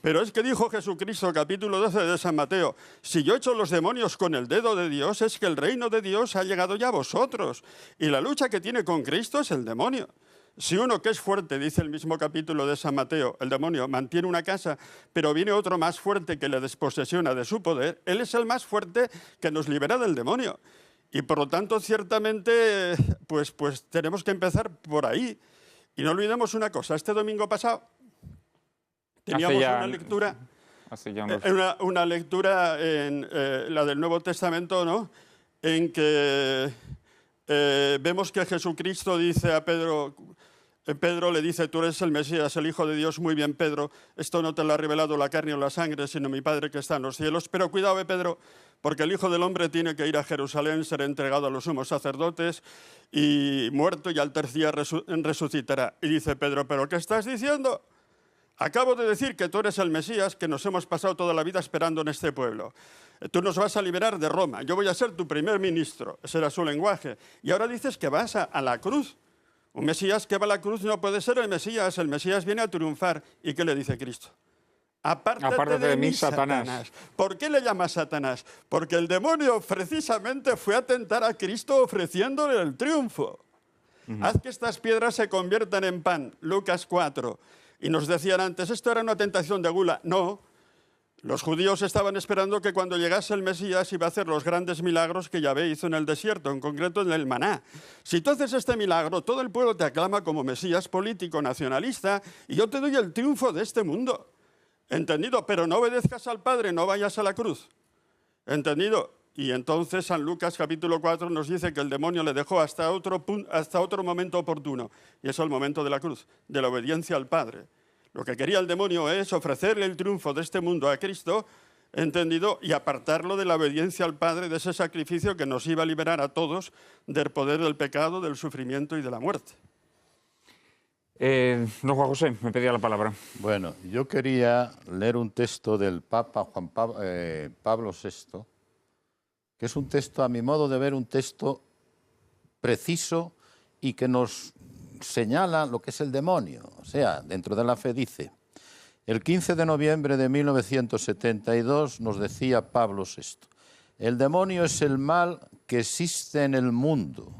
Pero es que dijo Jesucristo, capítulo 12 de San Mateo, si yo echo los demonios con el dedo de Dios, es que el reino de Dios ha llegado ya a vosotros. Y la lucha que tiene con Cristo es el demonio. Si uno que es fuerte, dice el mismo capítulo de San Mateo, el demonio mantiene una casa, pero viene otro más fuerte que le desposesiona de su poder, él es el más fuerte que nos libera del demonio. Y por lo tanto, ciertamente, pues tenemos que empezar por ahí. Y no olvidemos una cosa, este domingo pasado teníamos una lectura en la del Nuevo Testamento, ¿no? En que vemos que Jesucristo dice a Pedro, Pedro le dice, tú eres el Mesías, el Hijo de Dios. Muy bien, Pedro, esto no te lo ha revelado la carne o la sangre, sino mi Padre que está en los cielos. Pero cuidado, Pedro, porque el Hijo del Hombre tiene que ir a Jerusalén, ser entregado a los sumos sacerdotes y muerto, y al tercer día resucitará. Y dice Pedro, ¿pero qué estás diciendo? Acabo de decir que tú eres el Mesías, que nos hemos pasado toda la vida esperando en este pueblo. Tú nos vas a liberar de Roma, yo voy a ser tu primer ministro. Ese era su lenguaje. Y ahora dices que vas a la cruz. Un Mesías que va a la cruz no puede ser el Mesías viene a triunfar. ¿Y qué le dice Cristo? Apártate de mí, Satanás. ¿Por qué le llama Satanás? Porque el demonio precisamente fue a tentar a Cristo ofreciéndole el triunfo. Haz que estas piedras se conviertan en pan, Lucas 4. Y nos decían antes, esto era una tentación de gula. No, los judíos estaban esperando que cuando llegase el Mesías iba a hacer los grandes milagros que Yahvé hizo en el desierto, en concreto en el maná. Si tú haces este milagro, todo el pueblo te aclama como Mesías político, nacionalista, y yo te doy el triunfo de este mundo. ¿Entendido? Pero no obedezcas al Padre, no vayas a la cruz. ¿Entendido? Y entonces San Lucas capítulo 4 nos dice que el demonio le dejó hasta otro momento oportuno, y eso es el momento de la cruz, de la obediencia al Padre. Lo que quería el demonio es ofrecerle el triunfo de este mundo a Cristo, ¿entendido? Y apartarlo de la obediencia al Padre, de ese sacrificio que nos iba a liberar a todos del poder del pecado, del sufrimiento y de la muerte. Don Juan José, me pedía la palabra. Bueno, yo quería leer un texto del Papa Pablo VI, que es un texto, a mi modo de ver, un texto preciso y que nos señala lo que es el demonio. O sea, dentro de la fe dice, el 15 de noviembre de 1972 nos decía Pablo VI, el demonio es el mal que existe en el mundo.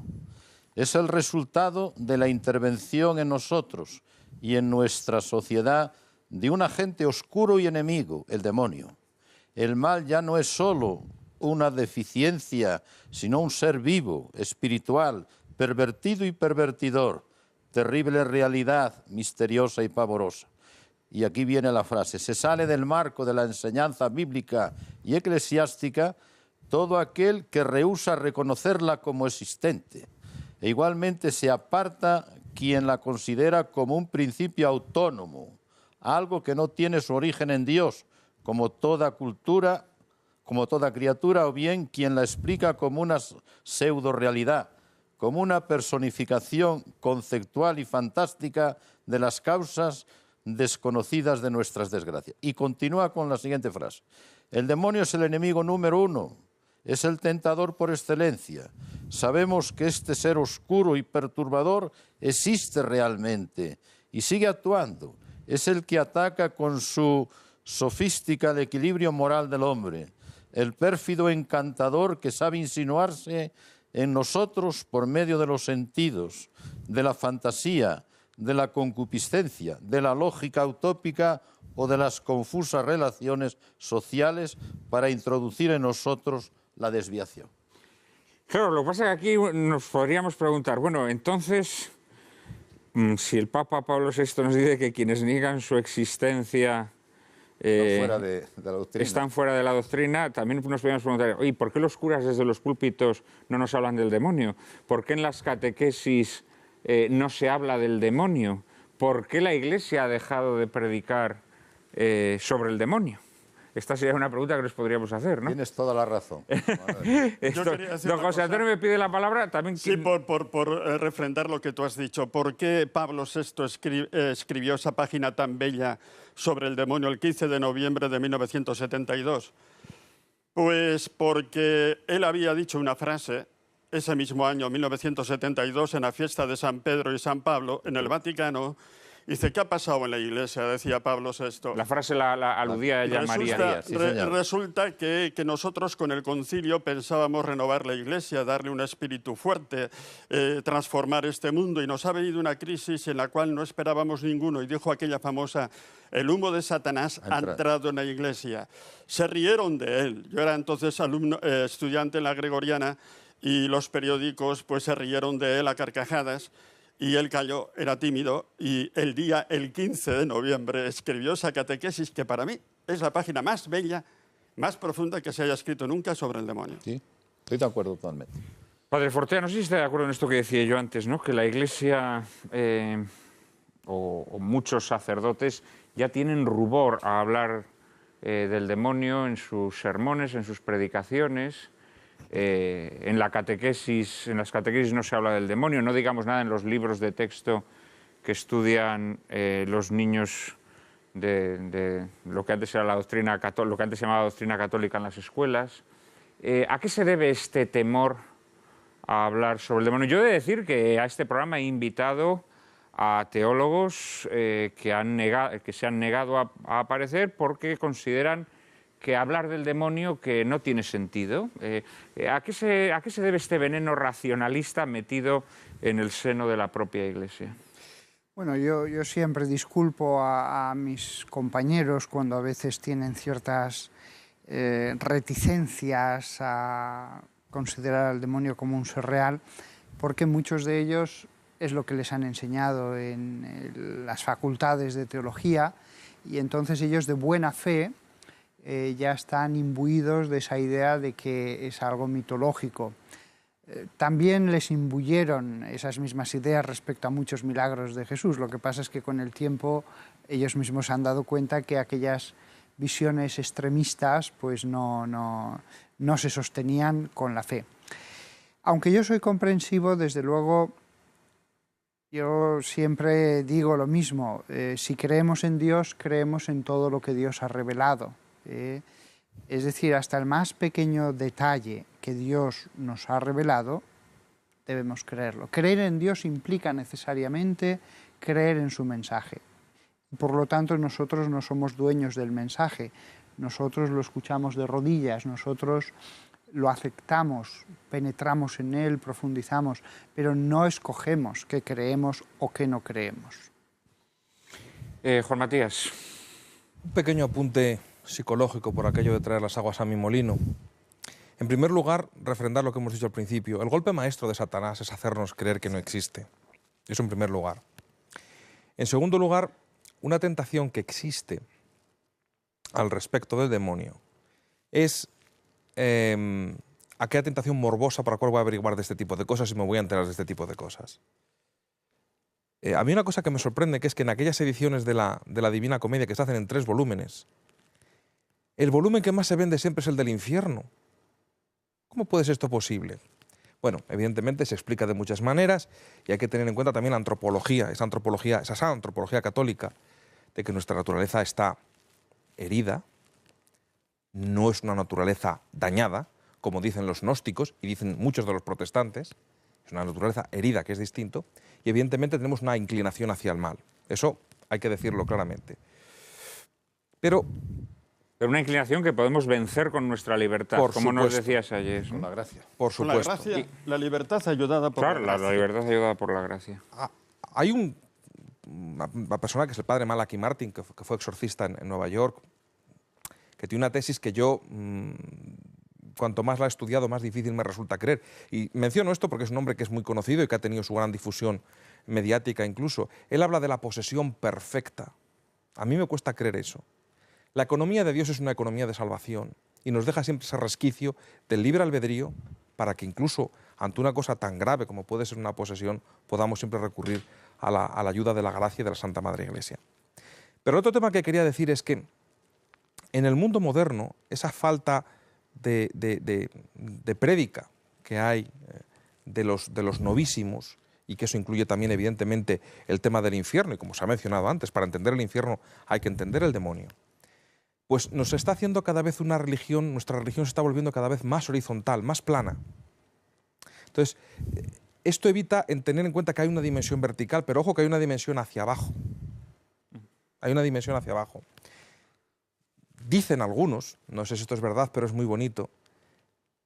Es el resultado de la intervención en nosotros y en nuestra sociedad de un agente oscuro y enemigo, el demonio. El mal ya no es solo una deficiencia, sino un ser vivo, espiritual, pervertido y pervertidor, terrible realidad, misteriosa y pavorosa. Y aquí viene la frase: se sale del marco de la enseñanza bíblica y eclesiástica todo aquel que rehúsa reconocerla como existente. E igualmente se aparta quien la considera como un principio autónomo, algo que no tiene su origen en Dios, como toda cultura, como toda criatura, o bien quien la explica como una pseudo-realidad, como una personificación conceptual y fantástica de las causas desconocidas de nuestras desgracias. Y continúa con la siguiente frase: el demonio es el enemigo número uno, es el tentador por excelencia. Sabemos que este ser oscuro y perturbador existe realmente y sigue actuando. Es el que ataca con su sofística el equilibrio moral del hombre, el pérfido encantador que sabe insinuarse en nosotros por medio de los sentidos, de la fantasía, de la concupiscencia, de la lógica utópica o de las confusas relaciones sociales para introducir en nosotros la desviación. Claro, lo que pasa es que aquí nos podríamos preguntar, bueno, entonces, si el Papa Pablo VI nos dice que quienes niegan su existencia fuera de la doctrina, están fuera de la doctrina, también nos podríamos preguntar, oye, ¿por qué los curas desde los púlpitos no nos hablan del demonio? ¿Por qué en las catequesis no se habla del demonio? ¿Por qué la Iglesia ha dejado de predicar sobre el demonio? Esta sería una pregunta que nos podríamos hacer, ¿no? Tienes toda la razón. Don José Antonio me pide la palabra también. Sí, por refrendar lo que tú has dicho. ¿Por qué Pablo VI escribió esa página tan bella sobre el demonio el 15 de noviembre de 1972? Pues porque él había dicho una frase ese mismo año, 1972, en la fiesta de San Pedro y San Pablo, en el Vaticano. Dice, ¿qué ha pasado en la Iglesia?, decía Pablo VI. La frase la aludía ella a María. Resulta que nosotros con el concilio pensábamos renovar la Iglesia, darle un espíritu fuerte, transformar este mundo, y nos ha venido una crisis en la cual no esperábamos ninguno, y dijo aquella famosa: el humo de Satanás ha entrado en la Iglesia. Se rieron de él. Yo era entonces estudiante en la Gregoriana, y los periódicos pues se rieron de él a carcajadas. Y él calló, era tímido, y el 15 de noviembre escribió esa catequesis que para mí es la página más bella, más profunda que se haya escrito nunca sobre el demonio. Sí, estoy de acuerdo totalmente. Padre Fortea, no sé si está de acuerdo en esto que decía yo antes, ¿no? Que la Iglesia o muchos sacerdotes ya tienen rubor a hablar del demonio en sus sermones, en sus predicaciones. En las catequesis no se habla del demonio, no digamos nada en los libros de texto que estudian los niños de lo que antes era la doctrina católica, lo que antes se llamaba doctrina católica en las escuelas. ¿A qué se debe este temor a hablar sobre el demonio? Yo he de decir que a este programa he invitado a teólogos que se han negado a aparecer porque consideran que hablar del demonio que no tiene sentido. ¿A qué se debe este veneno racionalista metido en el seno de la propia Iglesia? Bueno, yo siempre disculpo a mis compañeros cuando a veces tienen ciertas reticencias a considerar al demonio como un ser real, porque muchos de ellos es lo que les han enseñado en las facultades de teología, y entonces ellos de buena fe ya están imbuidos de esa idea de que es algo mitológico. También les imbuyeron esas mismas ideas respecto a muchos milagros de Jesús. Lo que pasa es que con el tiempo ellos mismos se han dado cuenta que aquellas visiones extremistas pues no se sostenían con la fe. Aunque yo soy comprensivo, desde luego, yo siempre digo lo mismo. Si creemos en Dios, creemos en todo lo que Dios ha revelado. Es decir, hasta el más pequeño detalle que Dios nos ha revelado, debemos creerlo. Creer en Dios implica necesariamente creer en su mensaje. Por lo tanto, nosotros no somos dueños del mensaje. Nosotros lo escuchamos de rodillas, nosotros lo aceptamos, penetramos en él, profundizamos, pero no escogemos qué creemos o qué no creemos. Juan Matías. Un pequeño apunte psicológico por aquello de traer las aguas a mi molino. En primer lugar, refrendar lo que hemos dicho al principio. El golpe maestro de Satanás es hacernos creer que no existe. Eso en primer lugar. En segundo lugar, una tentación que existe al respecto del demonio es aquella tentación morbosa por la cual voy a averiguar de este tipo de cosas y me voy a enterar de este tipo de cosas. A mí una cosa que me sorprende que es que en aquellas ediciones de la Divina Comedia que se hacen en 3 volúmenes, el volumen que más se vende siempre es el del infierno. ¿Cómo puede ser esto posible? Bueno, evidentemente se explica de muchas maneras y hay que tener en cuenta también la antropología, esa sana antropología católica, de que nuestra naturaleza está herida, no es una naturaleza dañada, como dicen los gnósticos y dicen muchos de los protestantes, es una naturaleza herida que es distinto, y evidentemente tenemos una inclinación hacia el mal. Eso hay que decirlo claramente. Pero una inclinación que podemos vencer con nuestra libertad, como nos decías ayer. Con la gracia. por Con la supuesto. gracia, la libertad ayudada por Claro, la la libertad ayudada por la gracia. Hay una persona que es el padre Malachi Martin, que fue exorcista en Nueva York, que tiene una tesis que yo, cuanto más la he estudiado, más difícil me resulta creer. Y menciono esto porque es un hombre que es muy conocido y que ha tenido su gran difusión mediática incluso. Él habla de la posesión perfecta. A mí me cuesta creer eso. La economía de Dios es una economía de salvación y nos deja siempre ese resquicio del libre albedrío para que incluso ante una cosa tan grave como puede ser una posesión podamos siempre recurrir a la ayuda de la gracia y de la Santa Madre Iglesia. Pero otro tema que quería decir es que en el mundo moderno esa falta de prédica que hay de los novísimos, y que eso incluye también evidentemente el tema del infierno, y como se ha mencionado antes, para entender el infierno hay que entender el demonio, pues nos está haciendo cada vez una religión, nuestra religión se está volviendo cada vez más horizontal, más plana. Entonces, esto evita en tener en cuenta que hay una dimensión vertical, pero ojo que hay una dimensión hacia abajo. Hay una dimensión hacia abajo. Dicen algunos, no sé si esto es verdad, pero es muy bonito,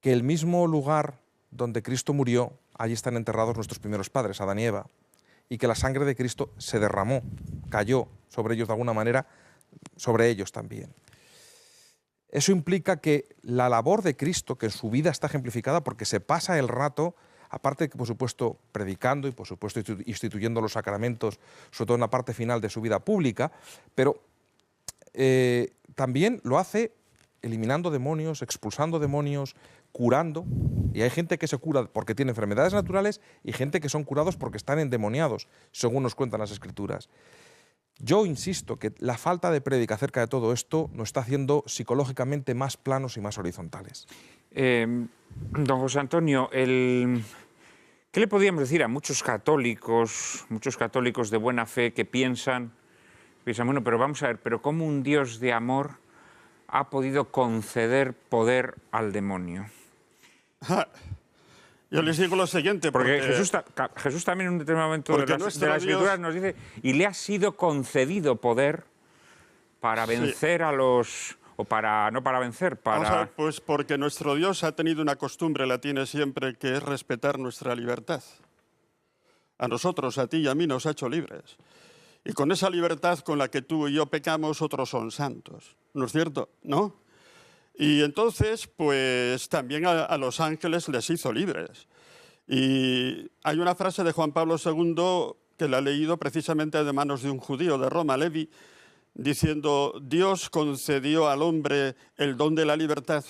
que el mismo lugar donde Cristo murió, allí están enterrados nuestros primeros padres, Adán y Eva, y que la sangre de Cristo se derramó, cayó sobre ellos de alguna manera, sobre ellos también. Eso implica que la labor de Cristo, que en su vida está ejemplificada porque se pasa el rato, aparte de que por supuesto predicando y por supuesto instituyendo los sacramentos, sobre todo en la parte final de su vida pública, pero también lo hace eliminando demonios, expulsando demonios, curando, y hay gente que se cura porque tiene enfermedades naturales y gente que son curados porque están endemoniados, según nos cuentan las Escrituras. Yo insisto que la falta de prédica acerca de todo esto nos está haciendo psicológicamente más planos y más horizontales. Don José Antonio, ¿qué le podríamos decir a muchos católicos de buena fe que piensan, bueno, pero vamos a ver, pero ¿cómo un Dios de amor ha podido conceder poder al demonio? Yo les digo lo siguiente. Porque Jesús también en un determinado momento de las Escrituras nos dice, y le ha sido concedido poder para vencer a los... o para... no para vencer, para... Vamos a ver, pues porque nuestro Dios ha tenido una costumbre, la tiene siempre, que es respetar nuestra libertad. A nosotros, a ti y a mí nos ha hecho libres. Y con esa libertad con la que tú y yo pecamos, otros son santos. ¿No es cierto? ¿No? Y entonces, pues también a los ángeles les hizo libres. Y hay una frase de Juan Pablo II que la he leído precisamente de manos de un judío de Roma, Levi, diciendo: Dios concedió al hombre el don de la libertad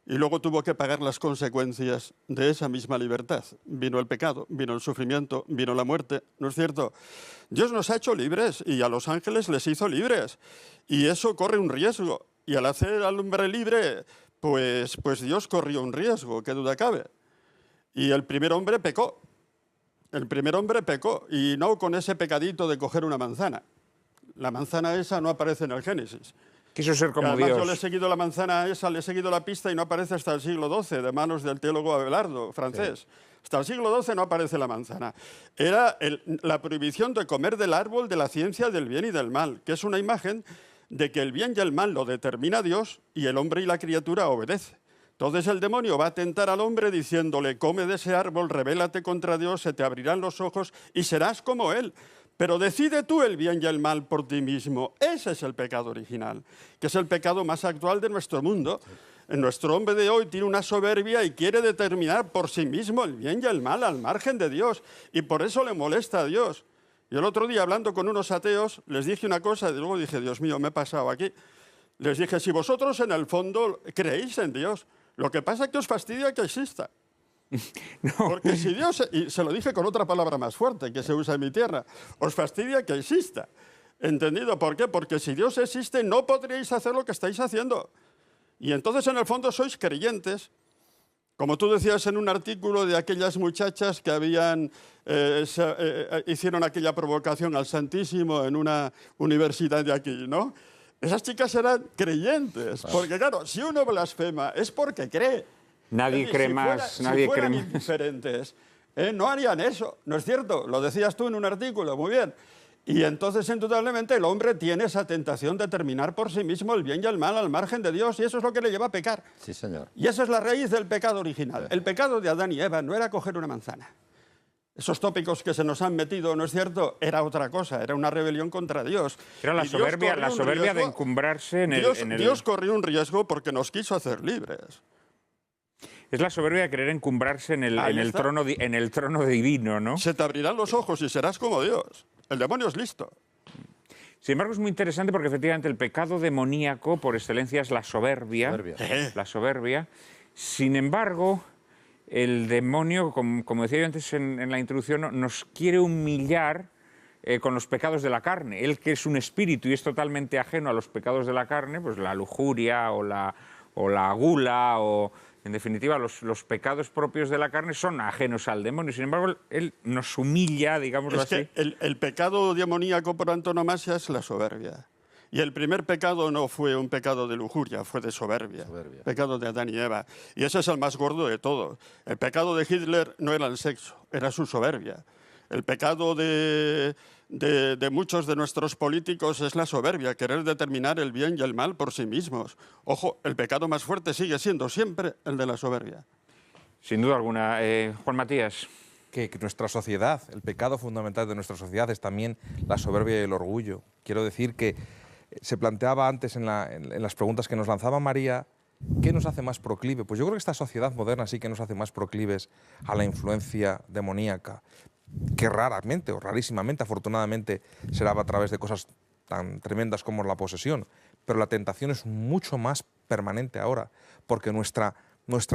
y luego tuvo que pagar las consecuencias de esa misma libertad. Vino el pecado, vino el sufrimiento, vino la muerte, ¿no es cierto? Dios nos ha hecho libres y a los ángeles les hizo libres. Y eso corre un riesgo. Y al hacer al hombre libre, pues Dios corrió un riesgo, qué duda cabe. Y el primer hombre pecó. El primer hombre pecó, y no con ese pecadito de coger una manzana. La manzana esa no aparece en el Génesis. Quiso ser como Además, Dios. yo le he seguido la manzana esa, le he seguido la pista y no aparece hasta el siglo XII, de manos del teólogo Abelardo, francés. Sí. Hasta el siglo XII no aparece la manzana. Era la prohibición de comer del árbol de la ciencia del bien y del mal, que es una imagen de que el bien y el mal lo determina Dios y el hombre y la criatura obedece. Entonces el demonio va a tentar al hombre diciéndole, come de ese árbol, rebélate contra Dios, se te abrirán los ojos y serás como Él. Pero decide tú el bien y el mal por ti mismo. Ese es el pecado original, que es el pecado más actual de nuestro mundo. Nuestro hombre de hoy tiene una soberbia y quiere determinar por sí mismo el bien y el mal al margen de Dios. Y por eso le molesta a Dios. Yo el otro día, hablando con unos ateos, les dije una cosa y luego dije, Dios mío, me he pasado aquí. Les dije, si vosotros en el fondo creéis en Dios, lo que pasa es que os fastidia que exista. No. Porque si Dios, y se lo dije con otra palabra más fuerte que se usa en mi tierra, os fastidia que exista. ¿Entendido? ¿Por qué? Porque si Dios existe no podríais hacer lo que estáis haciendo. Y entonces en el fondo sois creyentes. Como tú decías en un artículo de aquellas muchachas que hicieron aquella provocación al Santísimo en una universidad de aquí, ¿no? Esas chicas eran creyentes, porque claro, si uno blasfema es porque cree. Nadie cree más, nadie cree más. Indiferentes, no harían eso, ¿no es cierto? Lo decías tú en un artículo, muy bien. Y entonces, indudablemente, el hombre tiene esa tentación de terminar por sí mismo el bien y el mal al margen de Dios, y eso es lo que le lleva a pecar. Sí, señor. Y esa es la raíz del pecado original. El pecado de Adán y Eva no era coger una manzana. Esos tópicos que se nos han metido, ¿no es cierto?, era otra cosa, era una rebelión contra Dios. Era la soberbia de encumbrarse en el... Dios corrió un riesgo porque nos quiso hacer libres. Es la soberbia de querer encumbrarse en el trono divino, ¿no? Se te abrirán los ojos y serás como Dios. El demonio es listo. Sin embargo, es muy interesante porque efectivamente el pecado demoníaco por excelencia es la soberbia. La soberbia. Sin embargo, el demonio, como decía yo antes en la introducción, nos quiere humillar con los pecados de la carne. Él, que es un espíritu y es totalmente ajeno a los pecados de la carne, pues la lujuria o la gula o... En definitiva, los pecados propios de la carne son ajenos al demonio. Sin embargo, él nos humilla, digámoslo así. Es que el pecado demoníaco por antonomasia es la soberbia. Y el primer pecado no fue un pecado de lujuria, fue de soberbia. Pecado de Adán y Eva. Y ese es el más gordo de todo. El pecado de Hitler no era el sexo, era su soberbia. El pecado de muchos de nuestros políticos es la soberbia, querer determinar el bien y el mal por sí mismos. Ojo, el pecado más fuerte sigue siendo siempre el de la soberbia. Sin duda alguna. Juan Matías. Que nuestra sociedad, el pecado fundamental de nuestra sociedad es también la soberbia y el orgullo. Quiero decir que se planteaba antes en las preguntas que nos lanzaba María, ¿qué nos hace más proclive? Pues yo creo que esta sociedad moderna sí que nos hace más proclives a la influencia demoníaca, que raramente o rarísimamente, afortunadamente, será a través de cosas tan tremendas como la posesión. Pero la tentación es mucho más permanente ahora, porque nuestra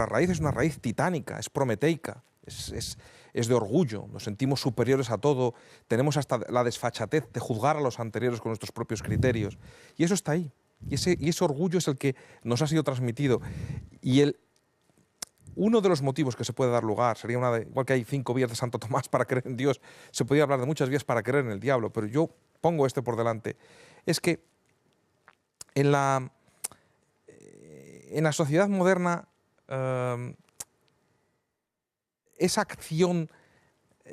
raíz es una raíz titánica, es prometeica, es de orgullo, nos sentimos superiores a todo, tenemos hasta la desfachatez de juzgar a los anteriores con nuestros propios criterios. Y eso está ahí, y ese orgullo es el que nos ha sido transmitido. Y uno de los motivos que se puede dar lugar sería igual que hay 5 vías de Santo Tomás para creer en Dios, se podría hablar de muchas vías para creer en el diablo, pero yo pongo por delante. Es que en la sociedad moderna esa acción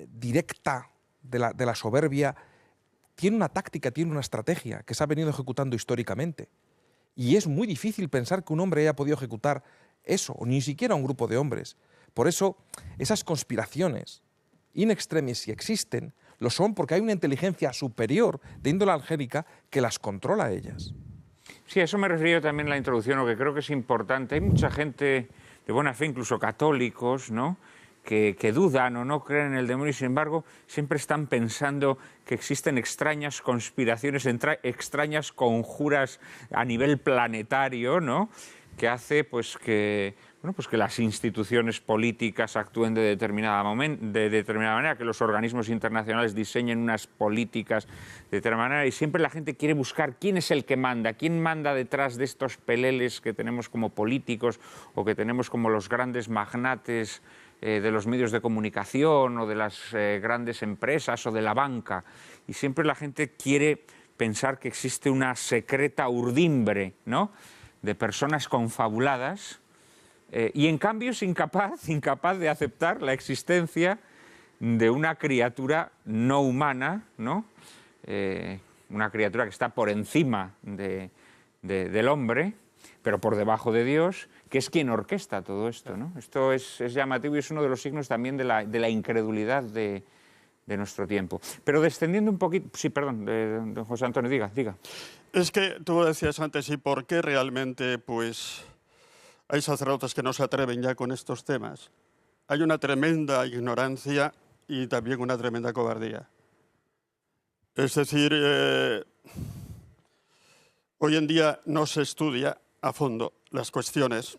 directa de la soberbia tiene una táctica, tiene una estrategia que se ha venido ejecutando históricamente. Y es muy difícil pensar que un hombre haya podido ejecutar eso, o ni siquiera un grupo de hombres. Por eso, esas conspiraciones in extremis, si existen, lo son porque hay una inteligencia superior de índole angélica que las controla a ellas. Sí, a eso me refería también en la introducción, lo que creo que es importante. Hay mucha gente de buena fe, incluso católicos, ¿no?, que dudan o no creen en el demonio y, sin embargo, siempre están pensando que existen extrañas conspiraciones, extrañas conjuras a nivel planetario, ¿no?, que hace pues que las instituciones políticas actúen de determinada manera, que los organismos internacionales diseñen unas políticas de determinada manera, y siempre la gente quiere buscar quién es el que manda, quién manda detrás de estos peleles que tenemos como políticos o que tenemos como los grandes magnates de los medios de comunicación o de las grandes empresas o de la banca. Y siempre la gente quiere pensar que existe una secreta urdimbre, ¿no?, de personas confabuladas, y en cambio es incapaz de aceptar la existencia de una criatura no humana, ¿no?, una criatura que está por encima del hombre pero por debajo de Dios, que es quien orquesta todo esto, ¿no? Esto es llamativo y es uno de los signos también de la incredulidad de nuestro tiempo. Pero descendiendo un poquito... Sí, perdón, don José Antonio, diga. Es que tú decías antes, ¿y por qué realmente pues, hay sacerdotes que no se atreven ya con estos temas? Hay una tremenda ignorancia y también una tremenda cobardía. Es decir, hoy en día no se estudia a fondo las cuestiones.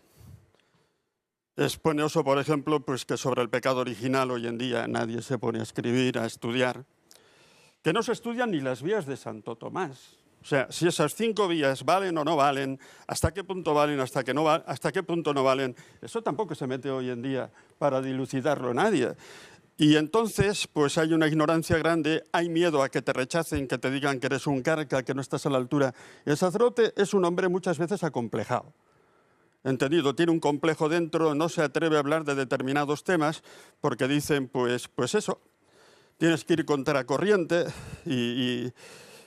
Es penoso, por ejemplo, pues que sobre el pecado original hoy en día nadie se pone a escribir, a estudiar. Que no se estudian ni las vías de Santo Tomás. O sea, si esas 5 vías valen o no valen, hasta qué punto valen, hasta qué punto no valen, eso tampoco se mete hoy en día para dilucidarlo nadie. Y entonces, pues hay una ignorancia grande, hay miedo a que te rechacen, que te digan que eres un carca, que no estás a la altura. El sacerdote es un hombre muchas veces acomplejado. Entendido, tiene un complejo dentro, no se atreve a hablar de determinados temas porque dicen, pues eso, tienes que ir contra corriente y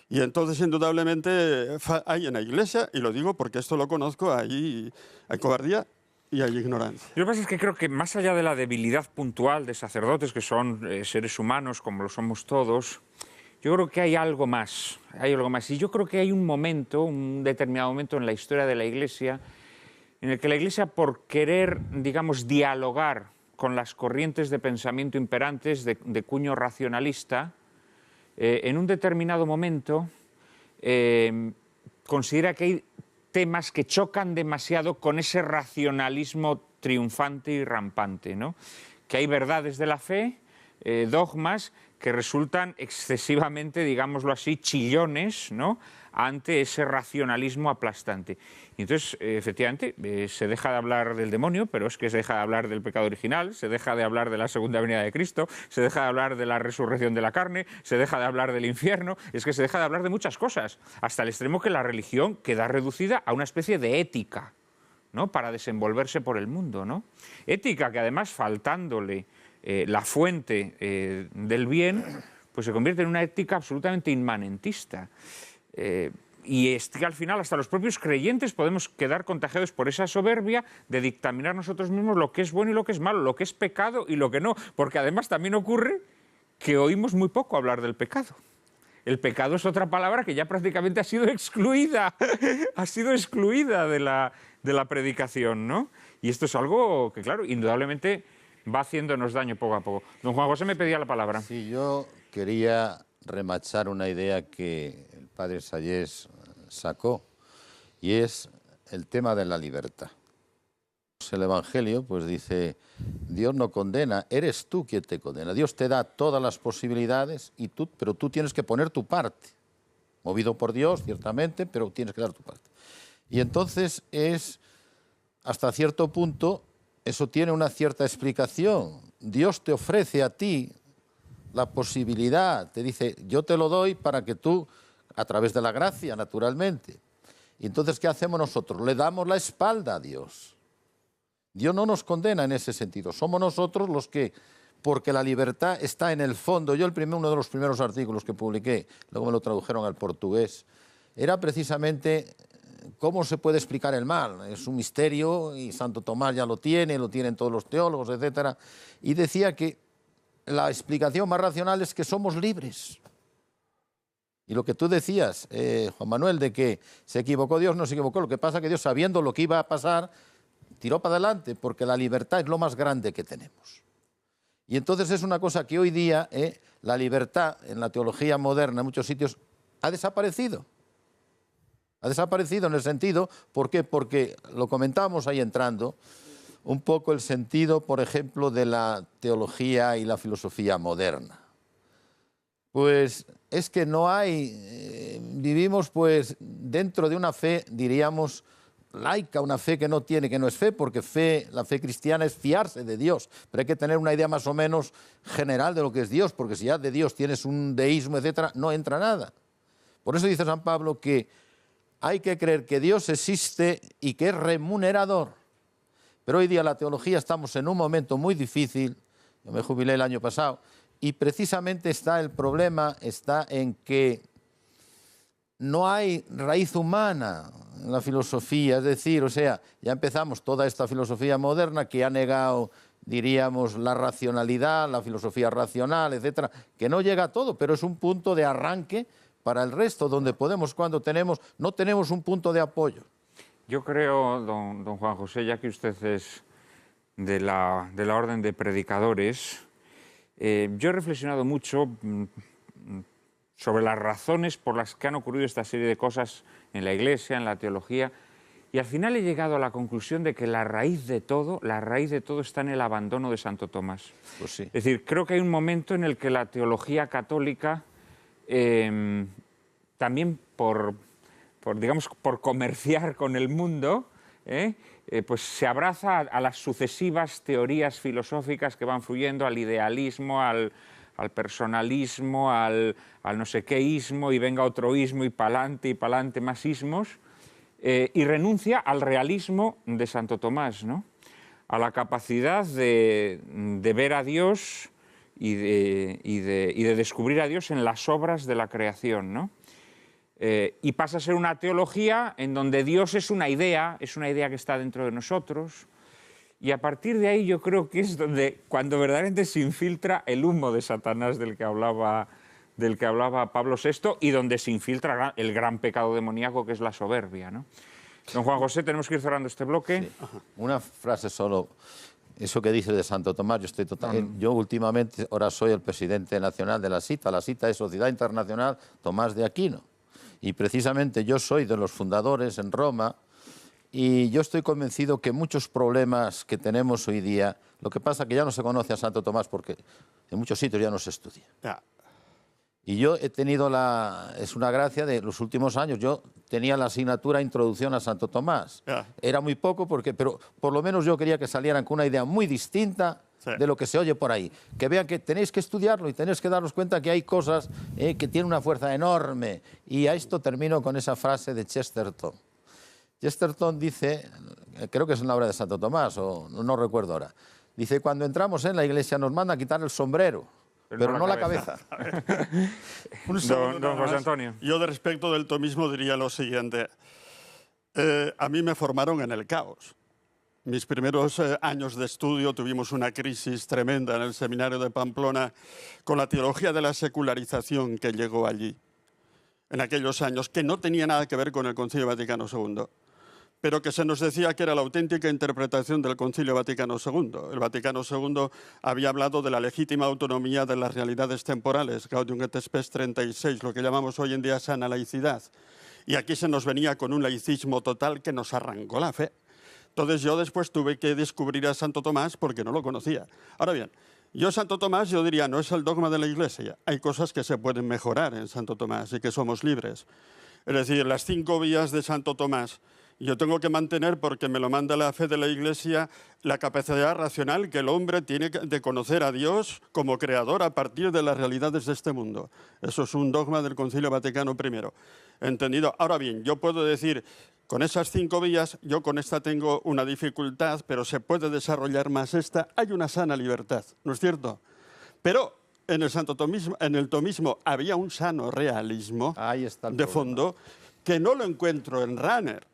entonces indudablemente hay en la Iglesia, y lo digo porque esto lo conozco, hay cobardía y hay ignorancia. Lo que pasa es que creo que más allá de la debilidad puntual de sacerdotes, que son seres humanos como lo somos todos, yo creo que hay algo más, Y yo creo que hay un determinado momento en la historia de la Iglesia en el que la Iglesia, por querer, digamos, dialogar con las corrientes de pensamiento imperantes de cuño racionalista, en un determinado momento considera que hay temas que chocan demasiado con ese racionalismo triunfante y rampante, ¿no? Que hay verdades de la fe, dogmas, que resultan excesivamente, digámoslo así, chillones, ¿no?, ante ese racionalismo aplastante. Y entonces, efectivamente, se deja de hablar del demonio, pero es que se deja de hablar del pecado original, se deja de hablar de la segunda venida de Cristo, se deja de hablar de la resurrección de la carne, se deja de hablar del infierno, es que se deja de hablar de muchas cosas, hasta el extremo que la religión queda reducida a una especie de ética, ¿no?, para desenvolverse por el mundo, ¿no? Ética que además, faltándole la fuente del bien, pues se convierte en una ética absolutamente inmanentista. Y es que al final hasta los propios creyentes podemos quedar contagiados por esa soberbia de dictaminar nosotros mismos lo que es bueno y lo que es malo, lo que es pecado y lo que no, porque además también ocurre que oímos muy poco hablar del pecado. El pecado es otra palabra que ya prácticamente ha sido excluida, de la predicación, ¿no? Y esto es algo que, claro, indudablemente va haciéndonos daño poco a poco. Don Juan José me pedía la palabra. Sí, yo quería remachar una idea que el padre Sayés sacó, y es el tema de la libertad. El Evangelio pues dice, Dios no condena, eres tú quien te condena. Dios te da todas las posibilidades, pero tú tienes que poner tu parte. Movido por Dios, ciertamente, pero tienes que dar tu parte. Y entonces hasta cierto punto, eso tiene una cierta explicación. Dios te ofrece a ti la posibilidad, te dice, yo te lo doy para que tú, a través de la gracia, naturalmente. Y entonces, ¿qué hacemos nosotros? Le damos la espalda a Dios. Dios no nos condena en ese sentido. Somos nosotros los que, porque la libertad está en el fondo. Yo uno de los primeros artículos que publiqué, luego me lo tradujeron al portugués, era precisamente cómo se puede explicar el mal. Es un misterio y Santo Tomás ya lo tienen todos los teólogos, etc. Y decía que la explicación más racional es que somos libres. Y lo que tú decías, Juan Manuel, de que se equivocó Dios, no se equivocó. Lo que pasa es que Dios, sabiendo lo que iba a pasar, tiró para adelante, porque la libertad es lo más grande que tenemos. Y entonces es una cosa que hoy día, la libertad en la teología moderna, en muchos sitios, ha desaparecido. Ha desaparecido en el sentido, ¿por qué? Porque lo comentábamos ahí entrando, un poco el sentido, por ejemplo, de la teología y la filosofía moderna. Pues es que no hay, vivimos pues dentro de una fe, diríamos, laica, una fe que no es fe, porque la fe cristiana es fiarse de Dios, pero hay que tener una idea más o menos general de lo que es Dios, porque si ya de Dios tienes un deísmo, etcétera, no entra nada. Por eso dice San Pablo que hay que creer que Dios existe y que es remunerador. Pero hoy día la teología estamos en un momento muy difícil, yo me jubilé el año pasado, y precisamente el problema está en que no hay raíz humana en la filosofía, es decir, o sea, ya empezamos toda esta filosofía moderna que ha negado, diríamos, la racionalidad, la filosofía racional, etcétera, que no llega a todo, pero es un punto de arranque para el resto, donde podemos, cuando no tenemos un punto de apoyo. Yo creo, don Juan José, ya que usted es de la orden de predicadores, yo he reflexionado mucho sobre las razones por las que han ocurrido esta serie de cosas en la Iglesia, en la teología, y al final he llegado a la conclusión de que la raíz de todo está en el abandono de Santo Tomás. Pues sí. Es decir, creo que hay un momento en el que la teología católica, también por comerciar con el mundo, pues se abraza a las sucesivas teorías filosóficas que van fluyendo, al idealismo, al personalismo, al no sé quéismo, y venga otro ismo, y pa'lante más ismos, y renuncia al realismo de Santo Tomás, ¿no? A la capacidad de ver a Dios y de descubrir a Dios en las obras de la creación, ¿no? Y pasa a ser una teología en donde Dios es una idea que está dentro de nosotros, y a partir de ahí yo creo que es cuando verdaderamente se infiltra el humo de Satanás del que hablaba Pablo VI, y donde se infiltra el gran pecado demoníaco que es la soberbia, ¿no? Don Juan José, tenemos que ir cerrando este bloque. Sí. Una frase solo. Eso que dice de Santo Tomás, yo últimamente ahora soy el presidente nacional de la SITA. La SITA es Sociedad Internacional Tomás de Aquino. Y precisamente yo soy de los fundadores en Roma, y yo estoy convencido que muchos problemas que tenemos hoy día, lo que pasa es que ya no se conoce a Santo Tomás porque en muchos sitios ya no se estudia. Ya. Y yo he tenido es una gracia de los últimos años, yo tenía la asignatura Introducción a Santo Tomás. Ya. Era muy poco, pero por lo menos yo quería que salieran con una idea muy distinta de lo que se oye por ahí. Que vean que tenéis que estudiarlo y tenéis que daros cuenta que hay cosas que tienen una fuerza enorme. Y a esto termino con esa frase de Chesterton. Chesterton dice, creo que es en la obra de Santo Tomás, o no recuerdo ahora, dice, cuando entramos en la iglesia nos manda a quitar el sombrero, pero no la cabeza. Un segundo, Don José más. Antonio. Yo, de respecto del tomismo, diría lo siguiente. A mí me formaron en el caos. Mis primeros años de estudio tuvimos una crisis tremenda en el seminario de Pamplona con la teología de la secularización que llegó allí en aquellos años, que no tenía nada que ver con el Concilio Vaticano II, pero que se nos decía que era la auténtica interpretación del Concilio Vaticano II. El Vaticano II había hablado de la legítima autonomía de las realidades temporales, Gaudium et Spes 36, lo que llamamos hoy en día sana laicidad. Y aquí se nos venía con un laicismo total que nos arrancó la fe. Entonces yo después tuve que descubrir a Santo Tomás porque no lo conocía. Ahora bien, yo Santo Tomás, yo diría, no es el dogma de la Iglesia. Hay cosas que se pueden mejorar en Santo Tomás y que somos libres. Es decir, las 5 vías de Santo Tomás, yo tengo que mantener, porque me lo manda la fe de la Iglesia, la capacidad racional que el hombre tiene de conocer a Dios como creador a partir de las realidades de este mundo. Eso es un dogma del Concilio Vaticano I. ¿Entendido? Ahora bien, yo puedo decir, con esas 5 vías, yo con esta tengo una dificultad, pero se puede desarrollar más esta. Hay una sana libertad, ¿no es cierto? Pero en el tomismo había un sano realismo Ahí está el de problema. fondo que no lo encuentro en Rahner.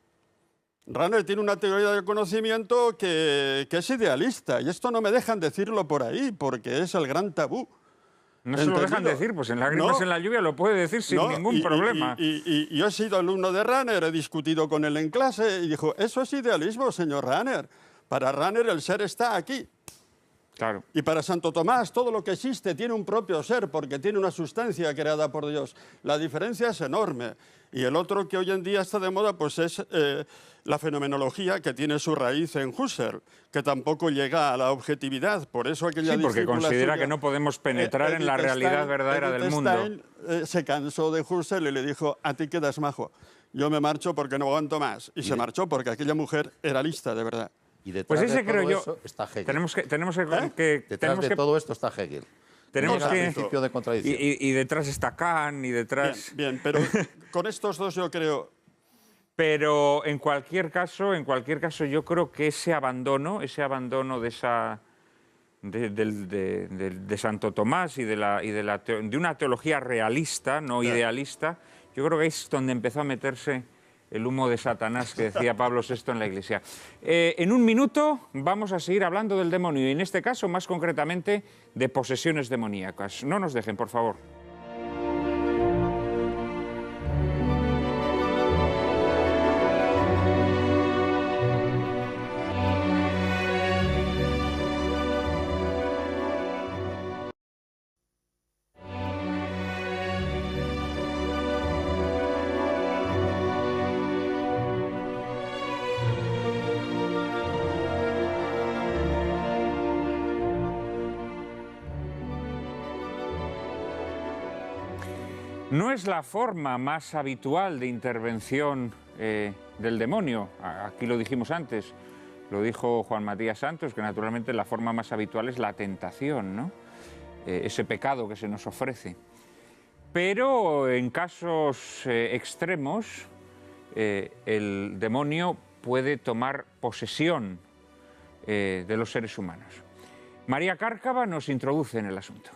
Rahner tiene una teoría del conocimiento que es idealista, y esto no me dejan decirlo por ahí, porque es el gran tabú. No se lo dejan ¿Entendido? decir, pues en Lágrimas No. en la lluvia lo puede decir sin No, ningún problema. Y yo he sido alumno de Rahner, he discutido con él en clase, y dijo, eso es idealismo, señor Rahner. Para Rahner el ser está aquí. Claro. Y para Santo Tomás todo lo que existe tiene un propio ser porque tiene una sustancia creada por Dios. La diferencia es enorme. Y el otro que hoy en día está de moda pues es la fenomenología, que tiene su raíz en Husserl, que tampoco llega a la objetividad. Por eso aquella Sí, porque discípula considera suya, que no podemos penetrar en la Edith realidad Stein- verdadera Edith del mundo. Stein, se cansó de Husserl y le dijo, a ti quedas majo. Yo me marcho porque no aguanto más. Y se marchó porque aquella mujer era lista, de verdad. Y detrás Pues ese de todo creo yo. eso está Hegel. Tenemos que Detrás tenemos de que todo esto está Hegel. tenemos Llega al que principio de contradicción. y detrás está Kant y detrás. Bien, pero con estos dos yo creo... Pero en cualquier caso yo creo que ese abandono de Santo Tomás y de una teología realista, no idealista, Yo creo que ahí es donde empezó a meterse el humo de Satanás que decía Pablo VI en la Iglesia. En un minuto vamos a seguir hablando del demonio y en este caso más concretamente de posesiones demoníacas. No nos dejen, por favor. No es la forma más habitual de intervención del demonio. Aquí lo dijimos antes, lo dijo Juan Matías Santos, que naturalmente la forma más habitual es la tentación, ¿no? Ese pecado que se nos ofrece. Pero en casos extremos, el demonio puede tomar posesión de los seres humanos. María Cárcava nos introduce en el asunto.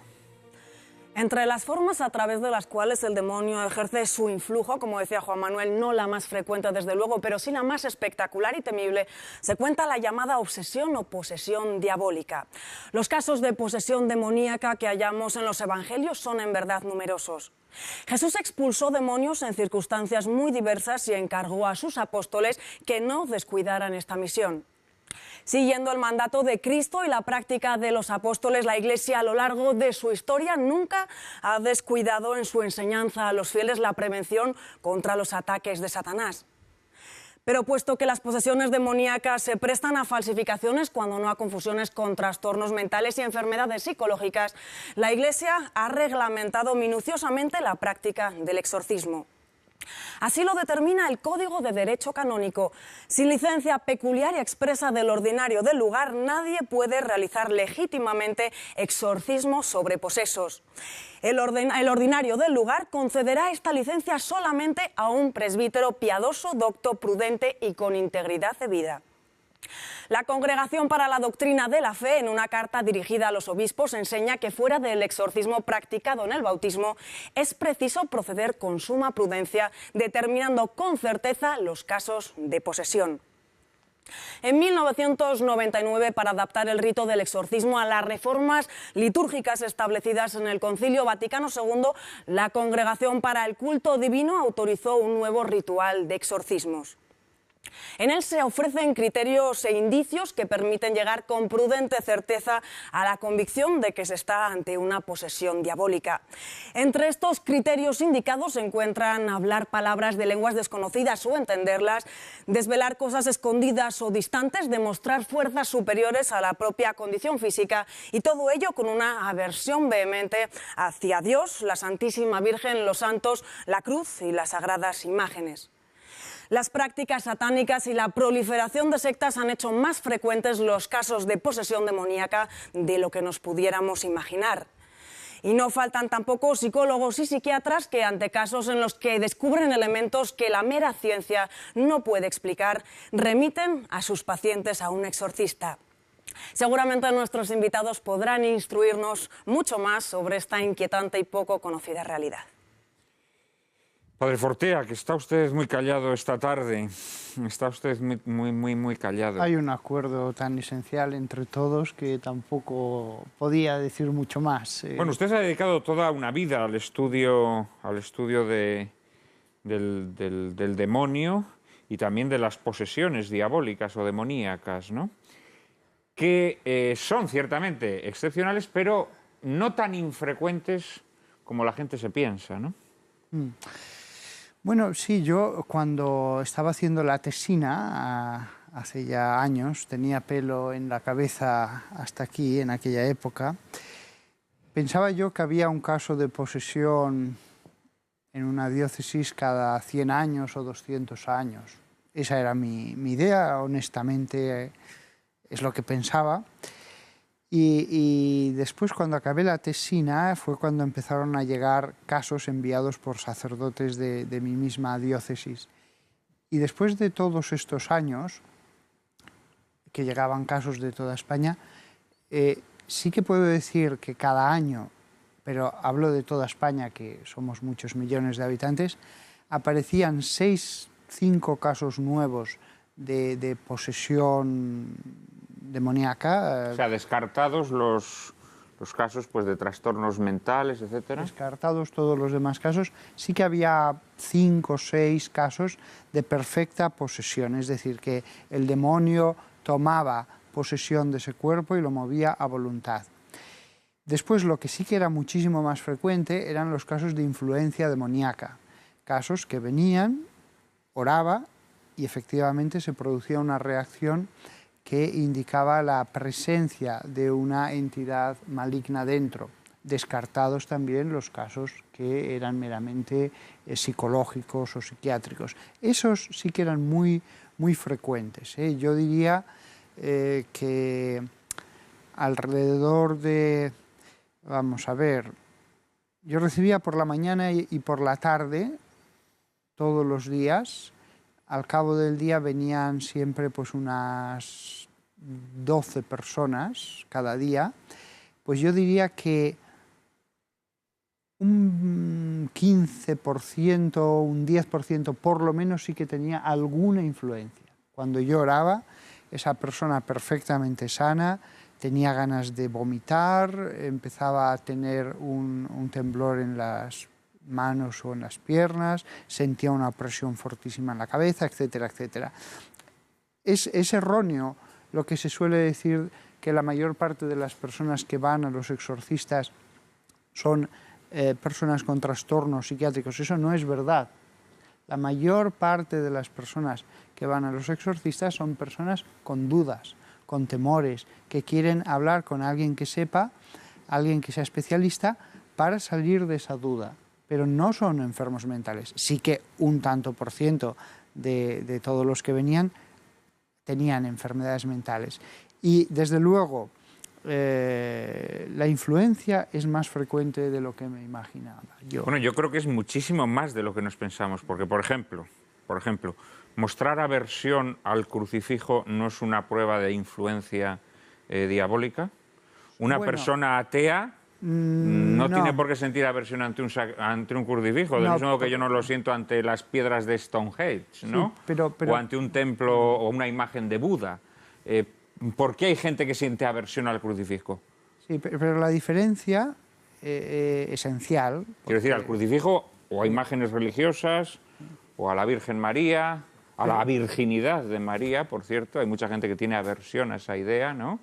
Entre las formas a través de las cuales el demonio ejerce su influjo, como decía Juan Manuel, no la más frecuente desde luego, pero sí la más espectacular y temible, se cuenta la llamada obsesión o posesión diabólica. Los casos de posesión demoníaca que hallamos en los evangelios son en verdad numerosos. Jesús expulsó demonios en circunstancias muy diversas y encargó a sus apóstoles que no descuidaran esta misión. Siguiendo el mandato de Cristo y la práctica de los apóstoles, la Iglesia a lo largo de su historia nunca ha descuidado en su enseñanza a los fieles la prevención contra los ataques de Satanás. Pero puesto que las posesiones demoníacas se prestan a falsificaciones, cuando no a confusiones con trastornos mentales y enfermedades psicológicas, la Iglesia ha reglamentado minuciosamente la práctica del exorcismo. Así lo determina el Código de Derecho Canónico. Sin licencia peculiar y expresa del ordinario del lugar, nadie puede realizar legítimamente exorcismos sobre posesos. El ordinario del lugar concederá esta licencia solamente a un presbítero piadoso, docto, prudente y con integridad de vida. La Congregación para la Doctrina de la Fe, en una carta dirigida a los obispos, enseña que fuera del exorcismo practicado en el bautismo, es preciso proceder con suma prudencia, determinando con certeza los casos de posesión. En 1999, para adaptar el rito del exorcismo a las reformas litúrgicas establecidas en el Concilio Vaticano II, la Congregación para el Culto Divino autorizó un nuevo ritual de exorcismos. En él se ofrecen criterios e indicios que permiten llegar con prudente certeza a la convicción de que se está ante una posesión diabólica. Entre estos criterios indicados se encuentran hablar palabras de lenguas desconocidas o entenderlas, desvelar cosas escondidas o distantes, demostrar fuerzas superiores a la propia condición física, y todo ello con una aversión vehemente hacia Dios, la Santísima Virgen, los santos, la cruz y las sagradas imágenes. Las prácticas satánicas y la proliferación de sectas han hecho más frecuentes los casos de posesión demoníaca de lo que nos pudiéramos imaginar. Y no faltan tampoco psicólogos y psiquiatras que, ante casos en los que descubren elementos que la mera ciencia no puede explicar, remiten a sus pacientes a un exorcista. Seguramente nuestros invitados podrán instruirnos mucho más sobre esta inquietante y poco conocida realidad. Padre Fortea, que está usted muy callado esta tarde. Está usted muy callado. Hay un acuerdo tan esencial entre todos que tampoco podía decir mucho más. Bueno, usted se ha dedicado toda una vida al estudio del demonio y también de las posesiones diabólicas o demoníacas, ¿no? Que son ciertamente excepcionales, pero no tan infrecuentes como la gente se piensa, ¿no? Bueno, sí, yo cuando estaba haciendo la tesina, hace ya años, tenía pelo en la cabeza hasta aquí, en aquella época, pensaba yo que había un caso de posesión en una diócesis cada 100 años o 200 años. Esa era mi idea, honestamente, es lo que pensaba. Y después, cuando acabé la tesina, fue cuando empezaron a llegar casos enviados por sacerdotes de mi misma diócesis. Y después de todos estos años, que llegaban casos de toda España, sí que puedo decir que cada año, pero hablo de toda España, que somos muchos millones de habitantes, aparecían 5 casos nuevos de posesión demoníaca. O sea, descartados los casos pues, de trastornos mentales, etcétera. Descartados todos los demás casos. Sí que había 5 o 6 casos de perfecta posesión, es decir, que el demonio tomaba posesión de ese cuerpo y lo movía a voluntad. Después, lo que sí que era muchísimo más frecuente eran los casos de influencia demoníaca. Casos que venían, oraba y efectivamente se producía una reacción que indicaba la presencia de una entidad maligna dentro. Descartados también los casos que eran meramente psicológicos o psiquiátricos. Esos sí que eran muy frecuentes. Yo diría que alrededor de, vamos a ver, yo recibía por la mañana y por la tarde, todos los días. Al cabo del día venían siempre pues unas 12 personas cada día. Pues yo diría que un 15%, un 10% por lo menos sí que tenía alguna influencia. Cuando yo oraba, esa persona perfectamente sana, tenía ganas de vomitar, empezaba a tener un temblor en las manos o en las piernas, sentía una presión fortísima en la cabeza, etcétera, etcétera. Es erróneo lo que se suele decir que la mayor parte de las personas que van a los exorcistas son personas con trastornos psiquiátricos. Eso no es verdad. La mayor parte de las personas que van a los exorcistas son personas con dudas, con temores, que quieren hablar con alguien que sepa, alguien que sea especialista, para salir de esa duda. Pero no son enfermos mentales. Sí que un tanto por ciento de todos los que venían tenían enfermedades mentales. Y desde luego, la influencia es más frecuente de lo que me imaginaba yo. Bueno, yo creo que es muchísimo más de lo que nos pensamos, porque, por ejemplo, mostrar aversión al crucifijo no es una prueba de influencia diabólica. Una persona atea no tiene por qué sentir aversión ante un crucifijo, del mismo modo que yo no lo siento ante las piedras de Stonehenge, ¿no? Sí, pero o ante un templo o una imagen de Buda. ¿Por qué hay gente que siente aversión al crucifijo? Sí, pero la diferencia esencial... Quiero decir, al crucifijo o a imágenes religiosas, o a la Virgen María, a la virginidad de María, por cierto. Hay mucha gente que tiene aversión a esa idea, ¿no?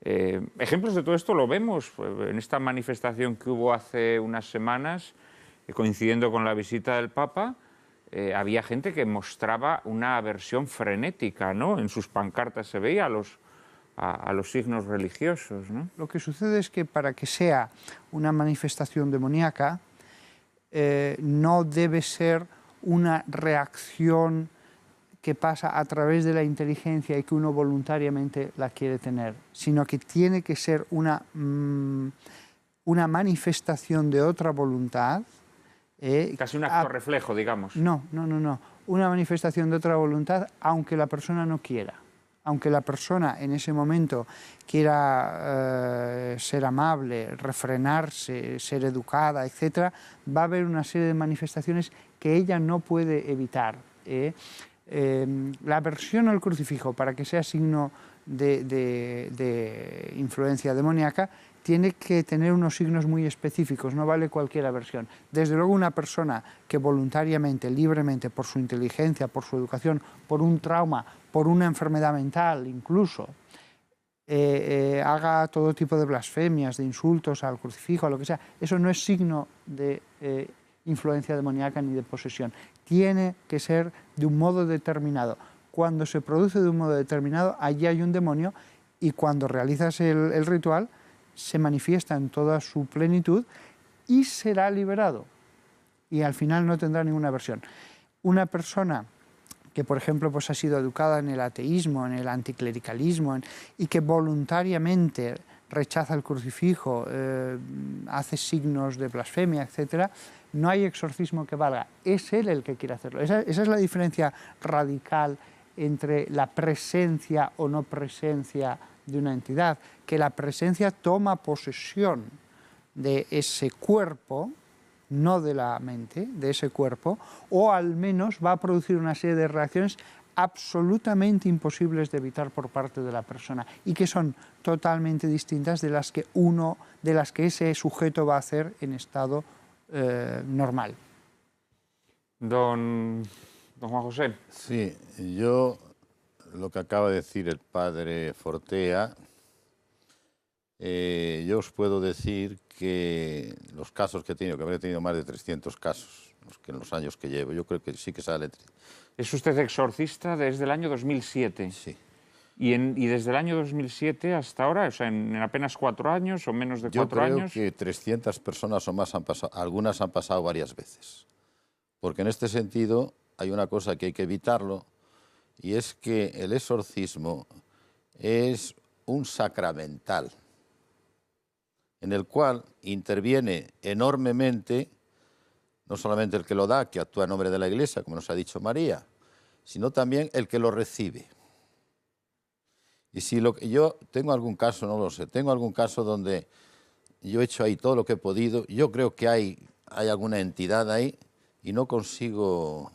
Ejemplos de todo esto lo vemos en esta manifestación que hubo hace unas semanas, coincidiendo con la visita del Papa. Había gente que mostraba una aversión frenética, ¿no? En sus pancartas se veía a los signos religiosos, ¿no? Lo que sucede es que para que sea una manifestación demoníaca, no debe ser una reacción que pasa a través de la inteligencia y que uno voluntariamente la quiere tener, sino que tiene que ser una manifestación de otra voluntad. Casi un acto reflejo, digamos. No. Una manifestación de otra voluntad, aunque la persona no quiera. Aunque la persona en ese momento quiera ser amable, refrenarse, ser educada, etc., va a haber una serie de manifestaciones que ella no puede evitar. La aversión al crucifijo, para que sea signo de influencia demoníaca, tiene que tener unos signos muy específicos, no vale cualquier aversión. Desde luego, una persona que voluntariamente, libremente, por su inteligencia, por su educación, por un trauma, por una enfermedad mental incluso, haga todo tipo de blasfemias, de insultos al crucifijo, a lo que sea, eso no es signo de influencia demoníaca ni de posesión. Tiene que ser de un modo determinado. Cuando se produce de un modo determinado, allí hay un demonio, y cuando realizas el ritual, se manifiesta en toda su plenitud y será liberado. Y al final no tendrá ninguna aversión. Una persona que, por ejemplo, pues ha sido educada en el ateísmo, en el anticlericalismo, y que voluntariamente rechaza el crucifijo, hace signos de blasfemia, etc., no hay exorcismo que valga. Es él el que quiere hacerlo. Esa es la diferencia radical entre la presencia o no presencia de una entidad, que la presencia toma posesión de ese cuerpo, no de la mente, de ese cuerpo, o al menos va a producir una serie de reacciones absolutamente imposibles de evitar por parte de la persona y que son totalmente distintas de las que ese sujeto va a hacer en estado normal. Don Juan José. Sí, yo lo que acaba de decir el padre Fortea, yo os puedo decir que los casos que he tenido, que habré tenido más de 300 casos en los años que llevo, yo creo que sí que sale. Es usted exorcista desde el año 2007. Sí. Y desde el año 2007 hasta ahora, o sea, en apenas 4 años o menos de 4 años... Yo creo que 300 personas o más han pasado, algunas han pasado varias veces. Porque en este sentido hay una cosa que hay que evitarlo, y es que el exorcismo es un sacramental, en el cual interviene enormemente no solamente el que lo da, que actúa en nombre de la Iglesia, como nos ha dicho María, sino también el que lo recibe. Y si yo tengo algún caso, no lo sé, tengo algún caso donde yo he hecho ahí todo lo que he podido, yo creo que hay alguna entidad ahí y no consigo,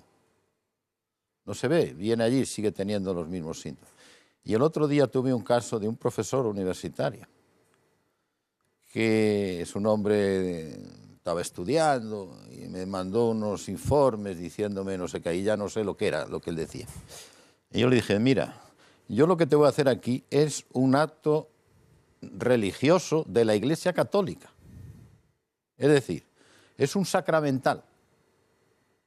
no se ve, viene allí, sigue teniendo los mismos síntomas. Y el otro día tuve un caso de un profesor universitario, que es un hombre, estaba estudiando y me mandó unos informes diciéndome no sé qué, y ya no sé lo que era, lo que él decía. Y yo le dije, mira, yo lo que te voy a hacer aquí es un acto religioso de la Iglesia Católica. Es decir, es un sacramental.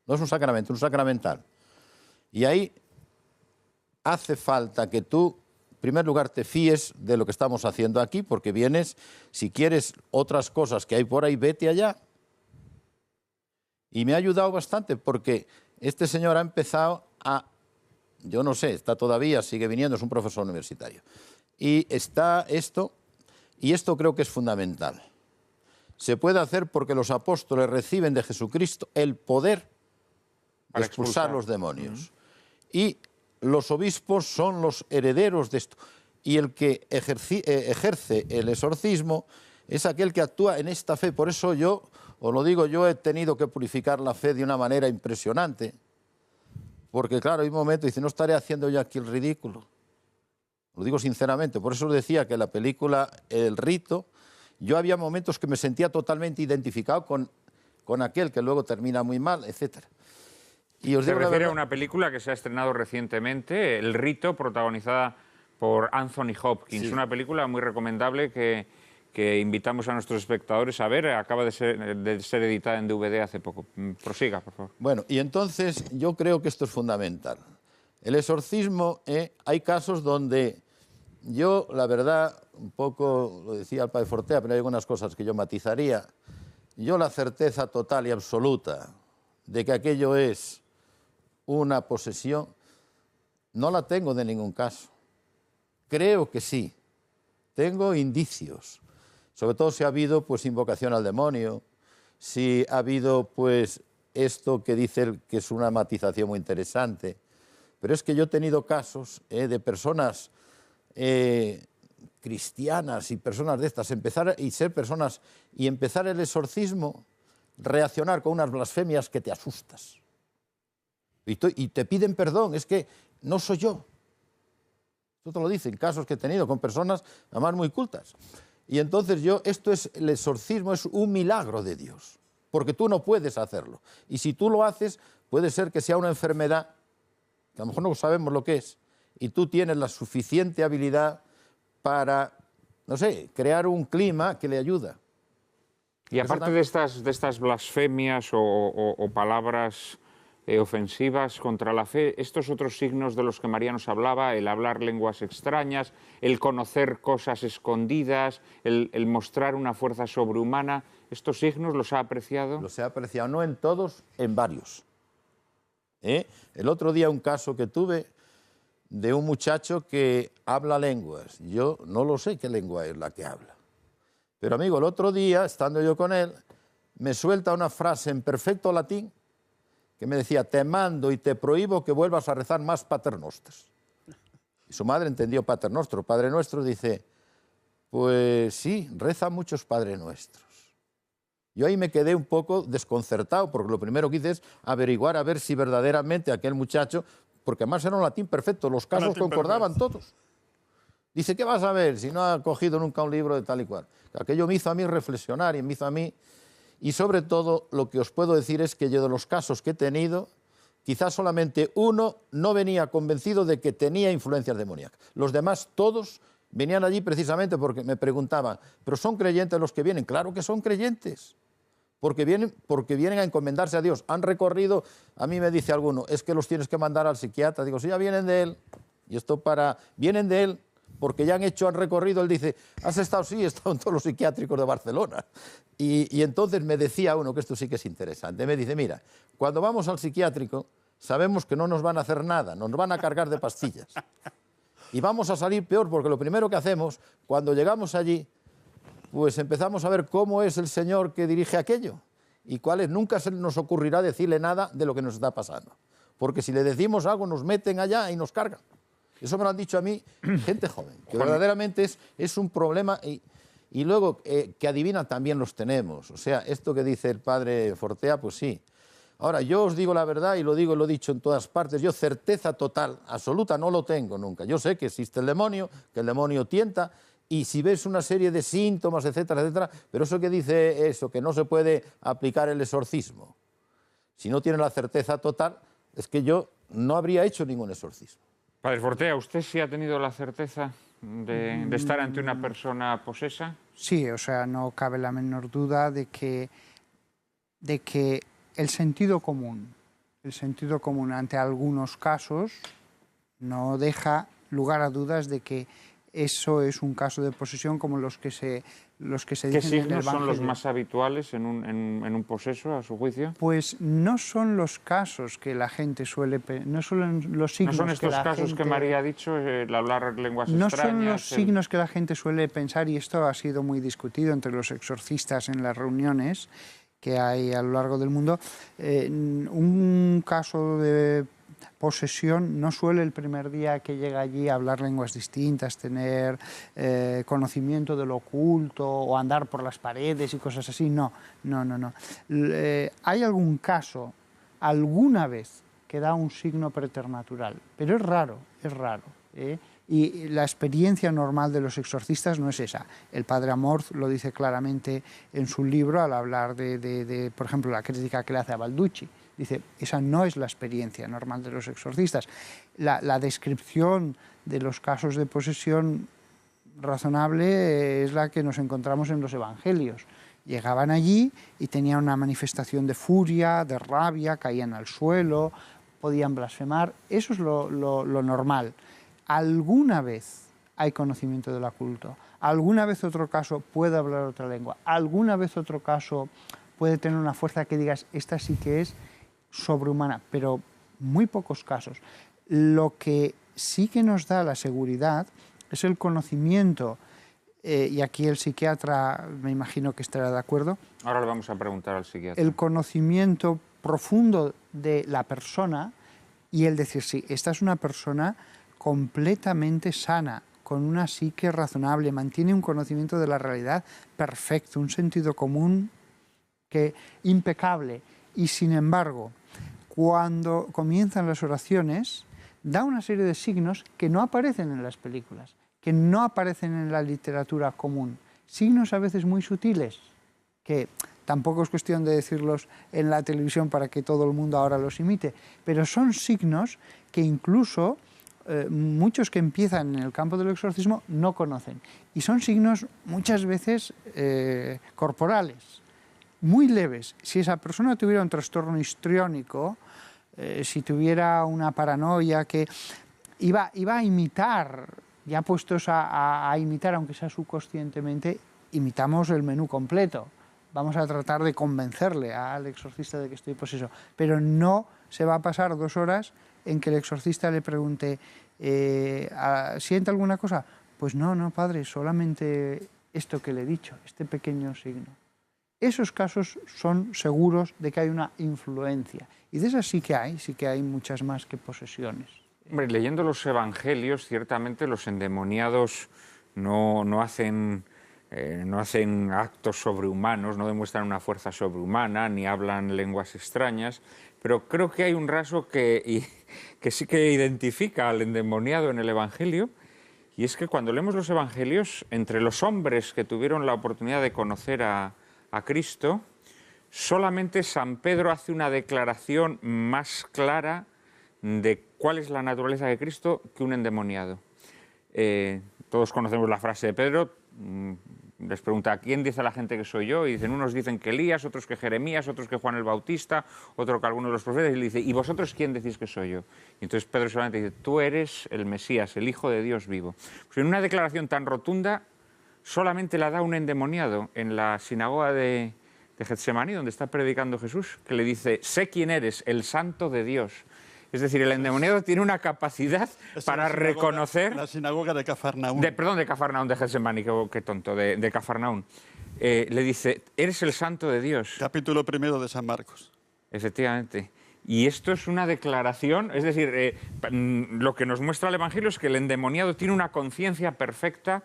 No es un sacramento, es un sacramental. Y ahí hace falta que tú, en primer lugar, te fíes de lo que estamos haciendo aquí, porque vienes, si quieres otras cosas que hay por ahí, vete allá. Y me ha ayudado bastante porque este señor ha empezado a, yo no sé, está todavía, sigue viniendo, es un profesor universitario. Y está esto, y esto creo que es fundamental. Se puede hacer porque los apóstoles reciben de Jesucristo el poder de expulsar los demonios. Y los obispos son los herederos de esto. Y el que ejerce el exorcismo es aquel que actúa en esta fe. Por eso yo, os lo digo, yo he tenido que purificar la fe de una manera impresionante. Porque claro, hay un momento, dice, no estaré haciendo yo aquí el ridículo. Lo digo sinceramente, por eso os decía que la película El Rito, yo había momentos que me sentía totalmente identificado con aquel que luego termina muy mal, etcétera. Y os Se digo la refiere a verdad, una película que se ha estrenado recientemente, El Rito, protagonizada por Anthony Hopkins. Sí. Una película muy recomendable que invitamos a nuestros espectadores a ver. Acaba de ser editada en DVD hace poco. Prosiga, por favor. bueno, y entonces yo creo que esto es fundamental. El exorcismo, hay casos donde yo, la verdad, un poco, lo decía el padre Fortea, pero hay algunas cosas que yo matizaría. Yo la certeza total y absoluta de que aquello es una posesión, no la tengo de ningún caso. Creo que sí. Tengo indicios. Sobre todo si ha habido pues invocación al demonio, si ha habido pues esto que dice él, que es una matización muy interesante. Pero es que yo he tenido casos de personas cristianas y personas de estas, empezar el exorcismo, reaccionar con unas blasfemias que te asustas. Y te piden perdón, es que no soy yo. Esto te lo dicen, casos que he tenido con personas además muy cultas. Y entonces el exorcismo es un milagro de Dios, porque tú no puedes hacerlo. Y si tú lo haces, puede ser que sea una enfermedad, que a lo mejor no sabemos lo que es, y tú tienes la suficiente habilidad para, no sé, crear un clima que le ayuda. Y aparte de estas blasfemias o palabras ofensivas contra la fe, estos otros signos de los que María nos hablaba, el hablar lenguas extrañas, el conocer cosas escondidas, el mostrar una fuerza sobrehumana, ¿estos signos los ha apreciado? Los he apreciado, no en todos, en varios. El otro día un caso que tuve de un muchacho que habla lenguas. Yo no lo sé qué lengua es la que habla. Pero amigo, el otro día, estando yo con él, me suelta una frase en perfecto latín que me decía, te mando y te prohíbo que vuelvas a rezar más Pater Nosters. Y su madre entendió Pater Nostro. Padre Nuestro dice, pues sí, reza muchos Padre Nuestros. Yo ahí me quedé un poco desconcertado, porque lo primero que hice es averiguar a ver si verdaderamente aquel muchacho, porque además era un latín perfecto, los casos concordaban todos. Dice, ¿qué vas a ver si no ha cogido nunca un libro de tal y cual? Aquello me hizo a mí reflexionar y me hizo a mí... Y sobre todo, lo que os puedo decir es que yo de los casos que he tenido, quizás solamente uno no venía convencido de que tenía influencias demoníacas. Los demás, todos, venían allí precisamente porque me preguntaban, ¿pero son creyentes los que vienen? Claro que son creyentes, porque vienen a encomendarse a Dios. Han recorrido, a mí me dice alguno, es que los tienes que mandar al psiquiatra. Digo, sí, ya vienen de él. Y esto vienen de él, porque ya han recorrido. Él dice, ¿has estado? Sí, he estado en todos los psiquiátricos de Barcelona. Y entonces me decía uno, que esto sí que es interesante, me dice, mira, cuando vamos al psiquiátrico sabemos que no nos van a hacer nada, nos van a cargar de pastillas. Y vamos a salir peor, porque lo primero que hacemos, cuando llegamos allí, pues empezamos a ver cómo es el señor que dirige aquello y cuál es. Nunca se nos ocurrirá decirle nada de lo que nos está pasando, porque si le decimos algo nos meten allá y nos cargan. Eso me lo han dicho a mí gente joven, que verdaderamente es un problema. Y luego, que adivinan también los tenemos. O sea, esto que dice el padre Fortea, pues sí. Ahora, yo os digo la verdad y lo digo y lo he dicho en todas partes. Yo certeza total, absoluta, no lo tengo nunca. Yo sé que existe el demonio, que el demonio tienta, y si ves una serie de síntomas, etcétera, etcétera, pero eso que dice eso, que no se puede aplicar el exorcismo, si no tiene la certeza total, es que yo no habría hecho ningún exorcismo. Padre Fortea, ¿usted sí ha tenido la certeza de estar ante una persona posesa? Sí, o sea, no cabe la menor duda de que el sentido común ante algunos casos no deja lugar a dudas de que eso es un caso de posesión como los que se dicen en el Evangelio. ¿Qué signos son los más habituales en un poseso, a su juicio? Pues no son los casos que la gente suele... No son los signos. ¿No son estos casos que María ha dicho, el hablar lenguas extrañas? No son los signos que la gente suele pensar, y esto ha sido muy discutido entre los exorcistas en las reuniones que hay a lo largo del mundo. Un caso de posesión no suele el primer día que llega allí hablar lenguas distintas, tener conocimiento de lo oculto o andar por las paredes y cosas así. No. Hay algún caso, alguna vez, que da un signo preternatural, pero es raro. Y la experiencia normal de los exorcistas no es esa. El padre Amorth lo dice claramente en su libro al hablar de, por ejemplo, la crítica que le hace a Balducci. Dice, esa no es la experiencia normal de los exorcistas. La descripción de los casos de posesión razonable es la que nos encontramos en los evangelios. Llegaban allí y tenían una manifestación de furia, de rabia, caían al suelo, podían blasfemar. Eso es lo normal. Alguna vez hay conocimiento del oculto, alguna vez otro caso puede hablar otra lengua, alguna vez otro caso puede tener una fuerza que digas, esta sí que es sobrehumana, pero muy pocos casos. Lo que sí que nos da la seguridad es el conocimiento, y aquí el psiquiatra me imagino que estará de acuerdo. Ahora le vamos a preguntar al psiquiatra. El conocimiento profundo de la persona y el decir, sí, esta es una persona completamente sana, con una psique razonable, mantiene un conocimiento de la realidad perfecto, un sentido común impecable. Y sin embargo, cuando comienzan las oraciones, da una serie de signos que no aparecen en las películas, que no aparecen en la literatura común. Signos a veces muy sutiles, que tampoco es cuestión de decirlos en la televisión para que todo el mundo ahora los imite, pero son signos que incluso muchos que empiezan en el campo del exorcismo no conocen. Y son signos muchas veces corporales, muy leves. Si esa persona tuviera un trastorno histriónico, si tuviera una paranoia que iba a imitar, ya puestos a imitar, aunque sea subconscientemente, imitamos el menú completo. Vamos a tratar de convencerle al exorcista de que estoy poseso, pero no se va a pasar 2 horas en que el exorcista le pregunte, ¿siente alguna cosa? Pues no, padre, solamente esto que le he dicho, este pequeño signo. Esos casos son seguros de que hay una influencia. Y de esas sí que hay muchas más que posesiones. Hombre, leyendo los evangelios, ciertamente los endemoniados no hacen no hacen actos sobrehumanos, no demuestran una fuerza sobrehumana, ni hablan lenguas extrañas, pero creo que hay un rasgo que sí que identifica al endemoniado en el Evangelio, y es que cuando leemos los Evangelios, entre los hombres que tuvieron la oportunidad de conocer a Cristo, solamente San Pedro hace una declaración más clara de cuál es la naturaleza de Cristo que un endemoniado. Todos conocemos la frase de Pedro, les pregunta, ¿quién dice la gente que soy yo? Y dicen, unos dicen que Elías, otros que Jeremías, otros que Juan el Bautista, otro que alguno de los profetas, y le dice, ¿y vosotros quién decís que soy yo? Y entonces Pedro solamente dice, tú eres el Mesías, el Hijo de Dios vivo. Pues en una declaración tan rotunda, solamente la da un endemoniado en la sinagoga de Getsemaní, donde está predicando Jesús, que le dice, sé quién eres, el Santo de Dios. Es decir, el endemoniado tiene una capacidad para reconocer... La sinagoga de Cafarnaún. Perdón, de Cafarnaún, de Getsemaní, qué tonto, de Cafarnaún. Le dice, eres el Santo de Dios. Capítulo 1 de San Marcos. Efectivamente. Y esto es una declaración, es decir, lo que nos muestra el Evangelio es que el endemoniado tiene una conciencia perfecta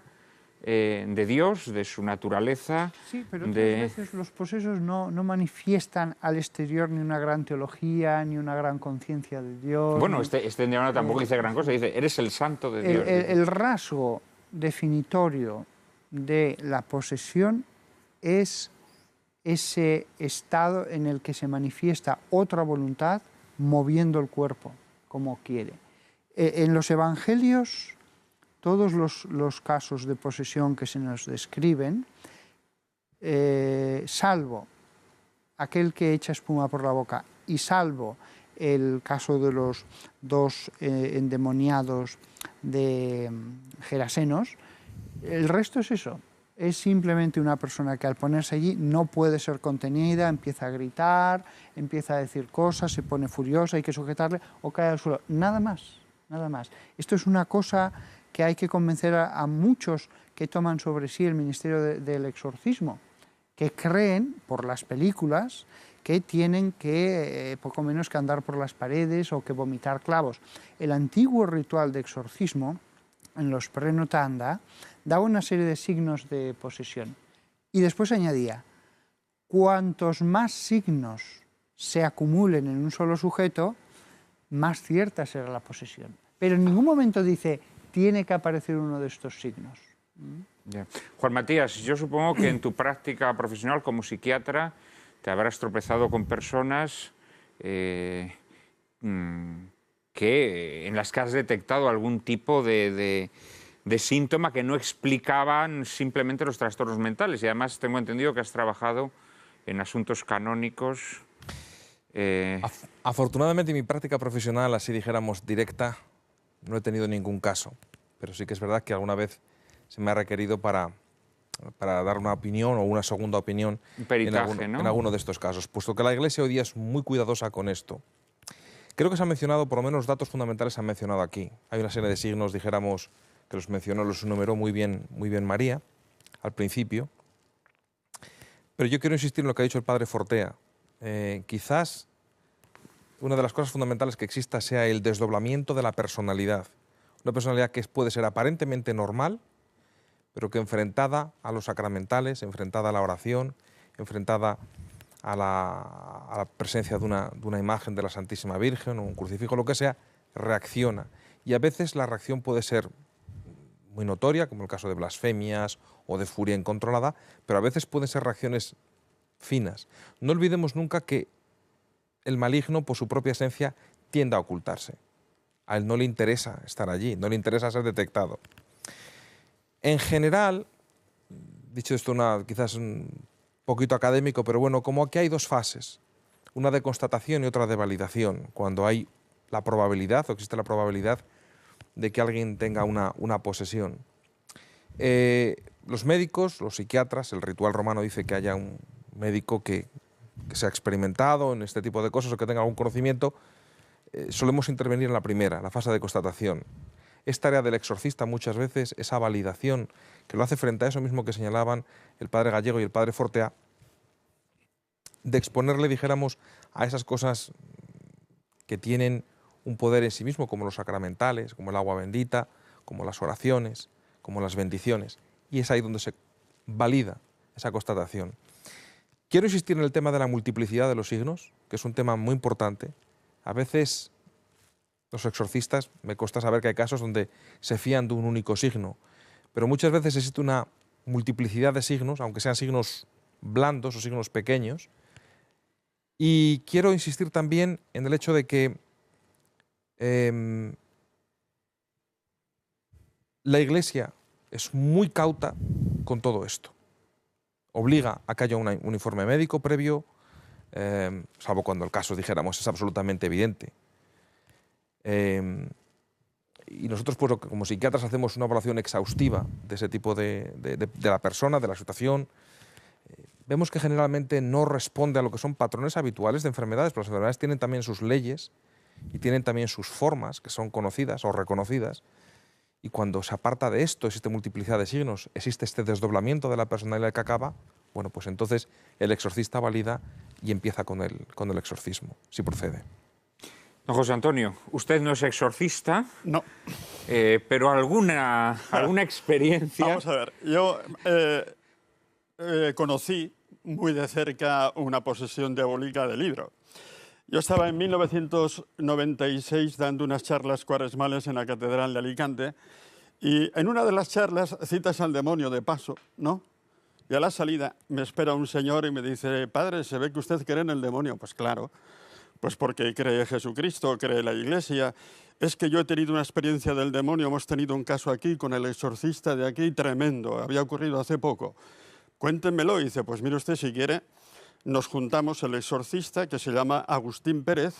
de Dios, de su naturaleza. Sí, pero otras veces los posesos no manifiestan al exterior ni una gran teología, ni una gran conciencia de Dios. Bueno, este endemoniado tampoco dice gran cosa, dice, eres el Santo de Dios. El rasgo definitorio de la posesión es ese estado en el que se manifiesta otra voluntad moviendo el cuerpo como quiere. En los evangelios, todos los casos de posesión que se nos describen, salvo aquel que echa espuma por la boca y salvo el caso de los dos endemoniados de Gerasenos, el resto es eso. Es simplemente una persona que al ponerse allí no puede ser contenida, empieza a gritar, empieza a decir cosas, se pone furiosa, hay que sujetarle o cae al suelo. Nada más, nada más. Esto es una cosa que hay que convencer a muchos que toman sobre sí el ministerio del exorcismo, que creen, por las películas, que tienen que, poco menos que andar por las paredes o que vomitar clavos. El antiguo ritual de exorcismo, en los pre-notanda, daba una serie de signos de posesión. Y después añadía, cuantos más signos se acumulen en un solo sujeto, más cierta será la posesión. Pero en ningún momento dice, tiene que aparecer uno de estos signos. Ya. Juan Matías, yo supongo que en tu práctica profesional como psiquiatra te habrás tropezado con personas en las que has detectado algún tipo de síntoma que no explicaban simplemente los trastornos mentales. Y además tengo entendido que has trabajado en asuntos canónicos. Afortunadamente en mi práctica profesional, así dijéramos directa, no he tenido ningún caso, pero sí que es verdad que alguna vez se me ha requerido para dar una opinión o una segunda opinión en alguno de estos casos, puesto que la Iglesia hoy día es muy cuidadosa con esto. Creo que se han mencionado, por lo menos datos fundamentales se han mencionado aquí. Hay una serie de signos, dijéramos, que los mencionó, los enumeró muy bien María al principio, pero yo quiero insistir en lo que ha dicho el padre Fortea. Quizás una de las cosas fundamentales que exista sea el desdoblamiento de la personalidad. Una personalidad que puede ser aparentemente normal, pero que enfrentada a los sacramentales, enfrentada a la oración, enfrentada a la presencia de una imagen de la Santísima Virgen o un crucifijo, lo que sea, reacciona. Y a veces la reacción puede ser muy notoria, como el caso de blasfemias o de furia incontrolada, pero a veces pueden ser reacciones finas. No olvidemos nunca que el maligno, por su propia esencia, tiende a ocultarse. A él no le interesa estar allí, no le interesa ser detectado. En general, dicho esto quizás un poquito académico, pero bueno, como aquí hay dos fases, una de constatación y otra de validación, cuando hay la probabilidad, o existe la probabilidad de que alguien tenga una posesión. Los médicos, los psiquiatras, el ritual romano dice que haya un médico que se ha experimentado en este tipo de cosas o que tenga algún conocimiento, solemos intervenir en la primera, la fase de constatación. Es tarea del exorcista muchas veces esa validación, que lo hace frente a eso mismo que señalaban el padre Gallego y el padre Fortea, de exponerle, dijéramos, a esas cosas que tienen un poder en sí mismo, como los sacramentales, como el agua bendita, como las oraciones, como las bendiciones. Y es ahí donde se valida esa constatación. Quiero insistir en el tema de la multiplicidad de los signos, que es un tema muy importante. A veces los exorcistas, me cuesta saber que hay casos donde se fían de un único signo, pero muchas veces existe una multiplicidad de signos, aunque sean signos blandos o signos pequeños. Y quiero insistir también en el hecho de que la Iglesia es muy cauta con todo esto. Obliga a que haya un informe médico previo, salvo cuando el caso, dijéramos, es absolutamente evidente. Y nosotros, pues, como psiquiatras, hacemos una evaluación exhaustiva de ese tipo de la persona, de la situación. Vemos que generalmente no responde a lo que son patrones habituales de enfermedades, pero las enfermedades tienen también sus leyes y tienen también sus formas, que son conocidas o reconocidas. Y cuando se aparta de esto, existe multiplicidad de signos, existe este desdoblamiento de la personalidad que acaba, bueno, pues entonces el exorcista valida y empieza con el exorcismo, si procede. Don José Antonio, usted no es exorcista, No. Pero alguna experiencia... Vamos a ver, yo conocí muy de cerca una posesión diabólica de libro. Yo estaba en 1996 dando unas charlas cuaresmales en la Catedral de Alicante y en una de las charlas citas al demonio de paso, ¿no? Y a la salida me espera un señor y me dice: padre, ¿se ve que usted cree en el demonio? Pues claro, pues porque cree Jesucristo, cree la Iglesia. Es que yo he tenido una experiencia del demonio, hemos tenido un caso aquí con el exorcista de aquí tremendo, había ocurrido hace poco. Cuéntenmelo. Y dice: pues mire usted, si quiere, nos juntamos el exorcista, que se llama Agustín Pérez,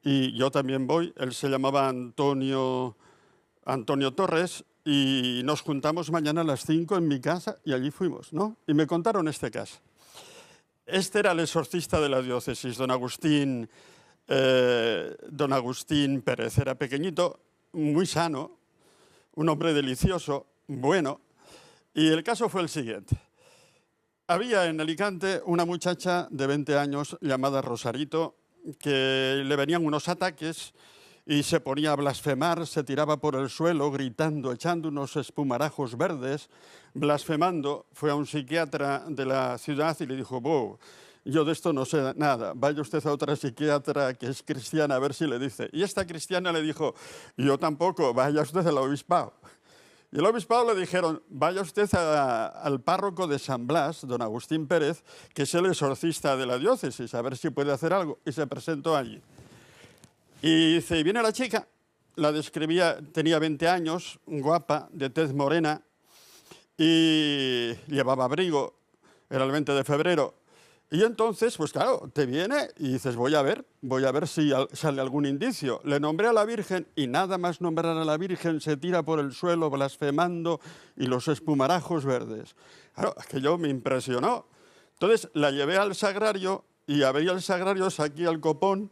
y yo también voy. Él se llamaba Antonio Torres, y nos juntamos mañana a las 5 en mi casa, y allí fuimos, ¿no? Y me contaron este caso. Este era el exorcista de la diócesis, don Agustín Pérez. Era pequeñito, muy sano, un hombre delicioso, bueno, y el caso fue el siguiente. Había en Alicante una muchacha de 20 años llamada Rosarito, que le venían unos ataques y se ponía a blasfemar, se tiraba por el suelo gritando, echando unos espumarajos verdes, blasfemando. Fue a un psiquiatra de la ciudad y le dijo: "Wow, yo de esto no sé nada, vaya usted a otra psiquiatra que es cristiana a ver si le dice". Y esta cristiana le dijo: "Yo tampoco, vaya usted al obispado". Y el obispado le dijeron: vaya usted al párroco de San Blas, don Agustín Pérez, que es el exorcista de la diócesis, a ver si puede hacer algo. Y se presentó allí. Y dice, y viene la chica, la describía, tenía 20 años, guapa, de tez morena, y llevaba abrigo, era el 20 de febrero. Y entonces, pues claro, te viene y dices, voy a ver si sale algún indicio. Le nombré a la Virgen y nada más nombrar a la Virgen se tira por el suelo blasfemando y los espumarajos verdes. Claro, aquello me impresionó. Entonces la llevé al sagrario y abrí el sagrario, saqué al copón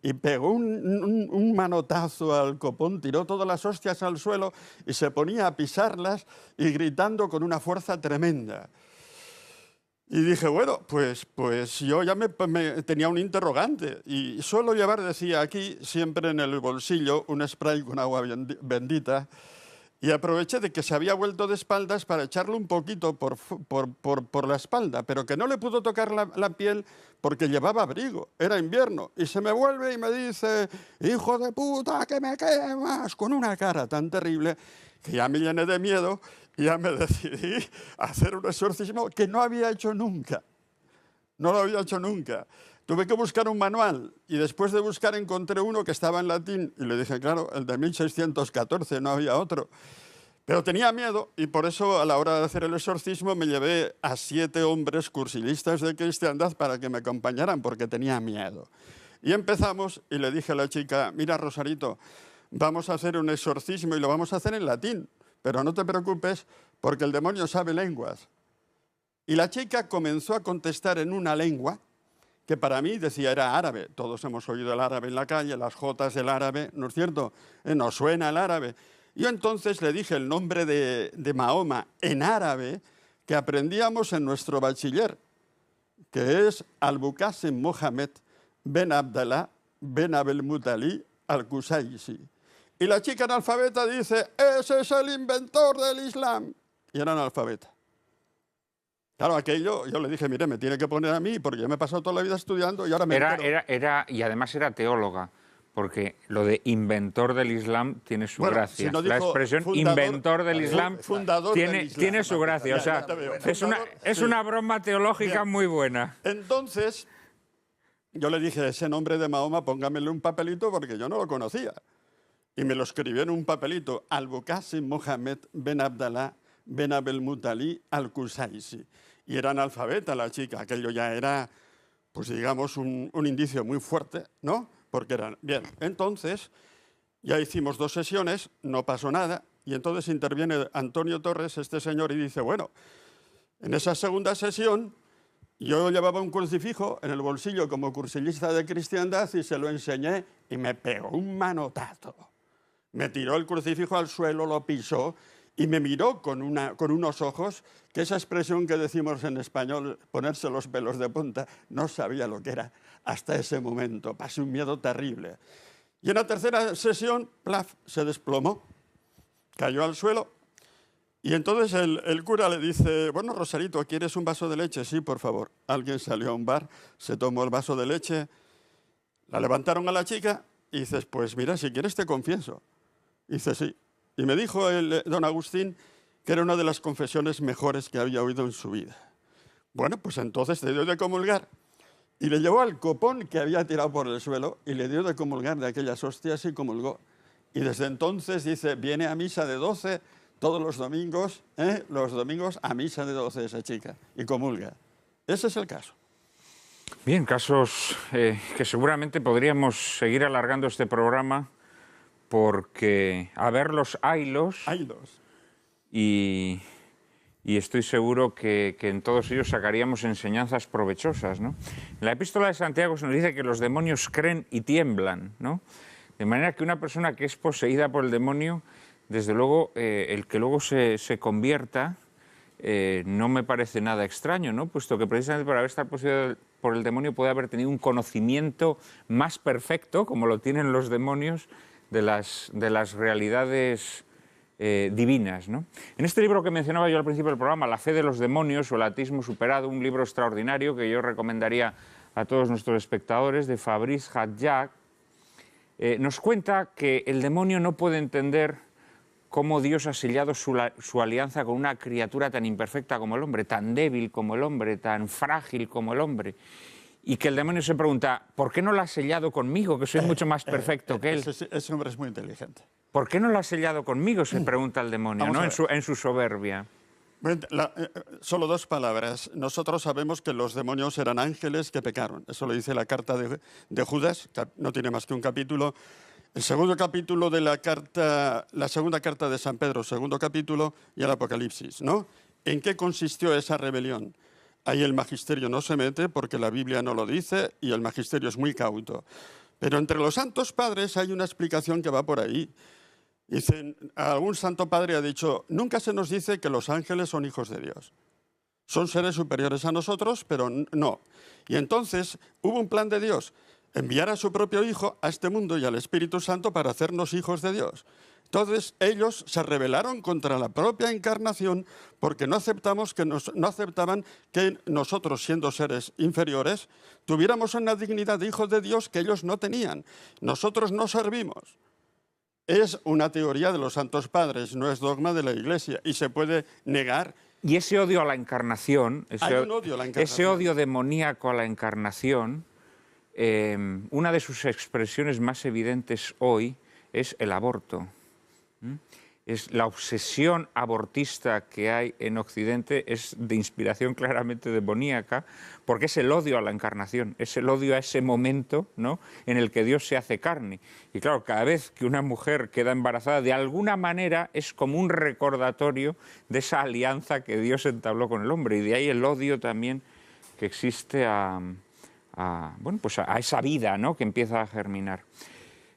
y pegó un manotazo al copón, tiró todas las hostias al suelo y se ponía a pisarlas y gritando con una fuerza tremenda. Y dije, bueno, pues yo ya tenía un interrogante y suelo llevar, decía aquí, siempre en el bolsillo un spray con agua bendita, y aproveché de que se había vuelto de espaldas para echarle un poquito por la espalda, pero que no le pudo tocar la piel porque llevaba abrigo, era invierno, y se me vuelve y me dice, hijo de puta, que me quemas, con una cara tan terrible que ya me llené de miedo. Y ya me decidí a hacer un exorcismo que no había hecho nunca. No lo había hecho nunca. Tuve que buscar un manual y después de buscar encontré uno que estaba en latín y le dije, claro, el de 1614, no había otro. Pero tenía miedo y por eso a la hora de hacer el exorcismo me llevé a 7 hombres cursilistas de cristiandad para que me acompañaran porque tenía miedo. Y empezamos y le dije a la chica, mira Rosarito, vamos a hacer un exorcismo y lo vamos a hacer en latín. Pero no te preocupes porque el demonio sabe lenguas. Y la chica comenzó a contestar en una lengua que para mí decía era árabe. Todos hemos oído el árabe en la calle, las jotas del árabe, ¿no es cierto? Nos suena el árabe. Yo entonces le dije el nombre de Mahoma en árabe que aprendíamos en nuestro bachiller, que es Al-Buqasim Mohamed ben Abdallah ben Abel Mutali al-Qusaysi. Y la chica analfabeta dice, ese es el inventor del Islam. Y era analfabeta. Claro, aquello, yo le dije, mire, me tiene que poner a mí, porque yo me he pasado toda la vida estudiando y ahora me entero. Y además era teóloga, porque lo de inventor del Islam tiene su Bueno, gracia. si no La dijo expresión inventor del Islam fundador del Islam. tiene su gracia. O sea, Ya te veo. es una broma teológica Bien. muy buena. Entonces, yo le dije, ese nombre de Mahoma, póngamele un papelito porque yo no lo conocía. Y me lo escribió en un papelito, Al-Buqasim Mohammed ben Abdallah ben Abel Mutali al-Qusaisi. Y era analfabeta la chica, aquello ya era, pues digamos, un indicio muy fuerte, ¿no? Porque eran... Bien, entonces, ya hicimos 2 sesiones, no pasó nada, y entonces interviene Antonio Torres, este señor, y dice, bueno, en esa segunda sesión yo llevaba un crucifijo en el bolsillo como cursillista de cristiandad y se lo enseñé y me pegó un manotazo. Me tiró el crucifijo al suelo, lo pisó y me miró con unos ojos que esa expresión que decimos en español, ponerse los pelos de punta, no sabía lo que era hasta ese momento. Pasé un miedo terrible. Y en la tercera sesión, plaf, se desplomó, cayó al suelo. Y entonces el cura le dice, bueno, Rosarito, ¿quieres un vaso de leche? Sí, por favor. Alguien salió a un bar, se tomó el vaso de leche, la levantaron a la chica y dices, pues mira, si quieres te confieso. Y dice, sí. Y me dijo don Agustín que era una de las confesiones mejores que había oído en su vida. Bueno, pues entonces le dio de comulgar. Y le llevó al copón que había tirado por el suelo y le dio de comulgar de aquellas hostias y comulgó. Y desde entonces dice, viene a misa de 12 todos los domingos a misa de 12 esa chica y comulga. Ese es el caso. Bien, casos que seguramente podríamos seguir alargando este programa porque a verlos haylos. Y estoy seguro que en todos ellos sacaríamos enseñanzas provechosas, ¿no? En la Epístola de Santiago se nos dice que los demonios creen y tiemblan, ¿no? De manera que una persona que es poseída por el demonio, desde luego, el que luego se convierta, no me parece nada extraño, ¿no? Puesto que precisamente por haber estado poseído por el demonio puede haber tenido un conocimiento más perfecto, como lo tienen los demonios, de las realidades divinas, ¿no? En este libro que mencionaba yo al principio del programa, La fe de los demonios o el ateísmo superado, un libro extraordinario que yo recomendaría a todos nuestros espectadores, de Fabrice Hadjak, nos cuenta que el demonio no puede entender cómo Dios ha sellado su alianza con una criatura tan imperfecta como el hombre, tan débil como el hombre, tan frágil como el hombre. Y que el demonio se pregunta, ¿por qué no lo ha sellado conmigo, que soy mucho más perfecto que él? Ese hombre es muy inteligente. ¿Por qué no lo ha sellado conmigo?, se pregunta el demonio, ¿no? En su soberbia. Solo 2 palabras. Nosotros sabemos que los demonios eran ángeles que pecaron. Eso lo dice la carta de Judas, no tiene más que un capítulo. El segundo capítulo de la segunda carta de San Pedro, segundo capítulo, y el Apocalipsis, ¿no? ¿En qué consistió esa rebelión? Ahí el magisterio no se mete porque la Biblia no lo dice y el magisterio es muy cauto. Pero entre los santos padres hay una explicación que va por ahí. Dicen, algún santo padre ha dicho, nunca se nos dice que los ángeles son hijos de Dios. Son seres superiores a nosotros, pero no. Y entonces hubo un plan de Dios, enviar a su propio Hijo a este mundo y al Espíritu Santo para hacernos hijos de Dios. Entonces ellos se rebelaron contra la propia encarnación porque no aceptaban que nosotros, siendo seres inferiores, tuviéramos una dignidad de hijos de Dios que ellos no tenían. Nosotros no servimos. Es una teoría de los santos padres, no es dogma de la Iglesia y se puede negar. Y ese odio a la encarnación, ese odio demoníaco a la encarnación, una de sus expresiones más evidentes hoy es el aborto. Es la obsesión abortista que hay en Occidente, es de inspiración claramente demoníaca, porque es el odio a la encarnación, es el odio a ese momento, ¿no?, en el que Dios se hace carne. Y claro, cada vez que una mujer queda embarazada, de alguna manera es como un recordatorio de esa alianza que Dios entabló con el hombre, y de ahí el odio también que existe a esa vida, ¿no?, que empieza a germinar.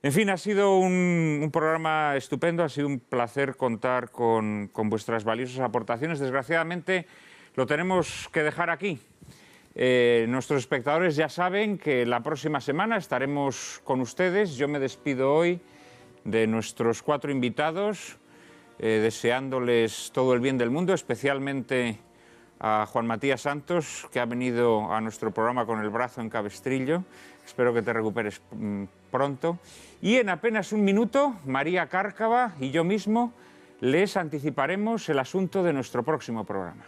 En fin, ha sido un programa estupendo, ha sido un placer contar con vuestras valiosas aportaciones. Desgraciadamente lo tenemos que dejar aquí. Nuestros espectadores ya saben que la próxima semana estaremos con ustedes. Yo me despido hoy de nuestros 4 invitados, deseándoles todo el bien del mundo, especialmente a Juan Matías Santos, que ha venido a nuestro programa con el brazo en cabestrillo. Espero que te recuperes pronto. Y en apenas un minuto, María Cárcava y yo mismo les anticiparemos el asunto de nuestro próximo programa.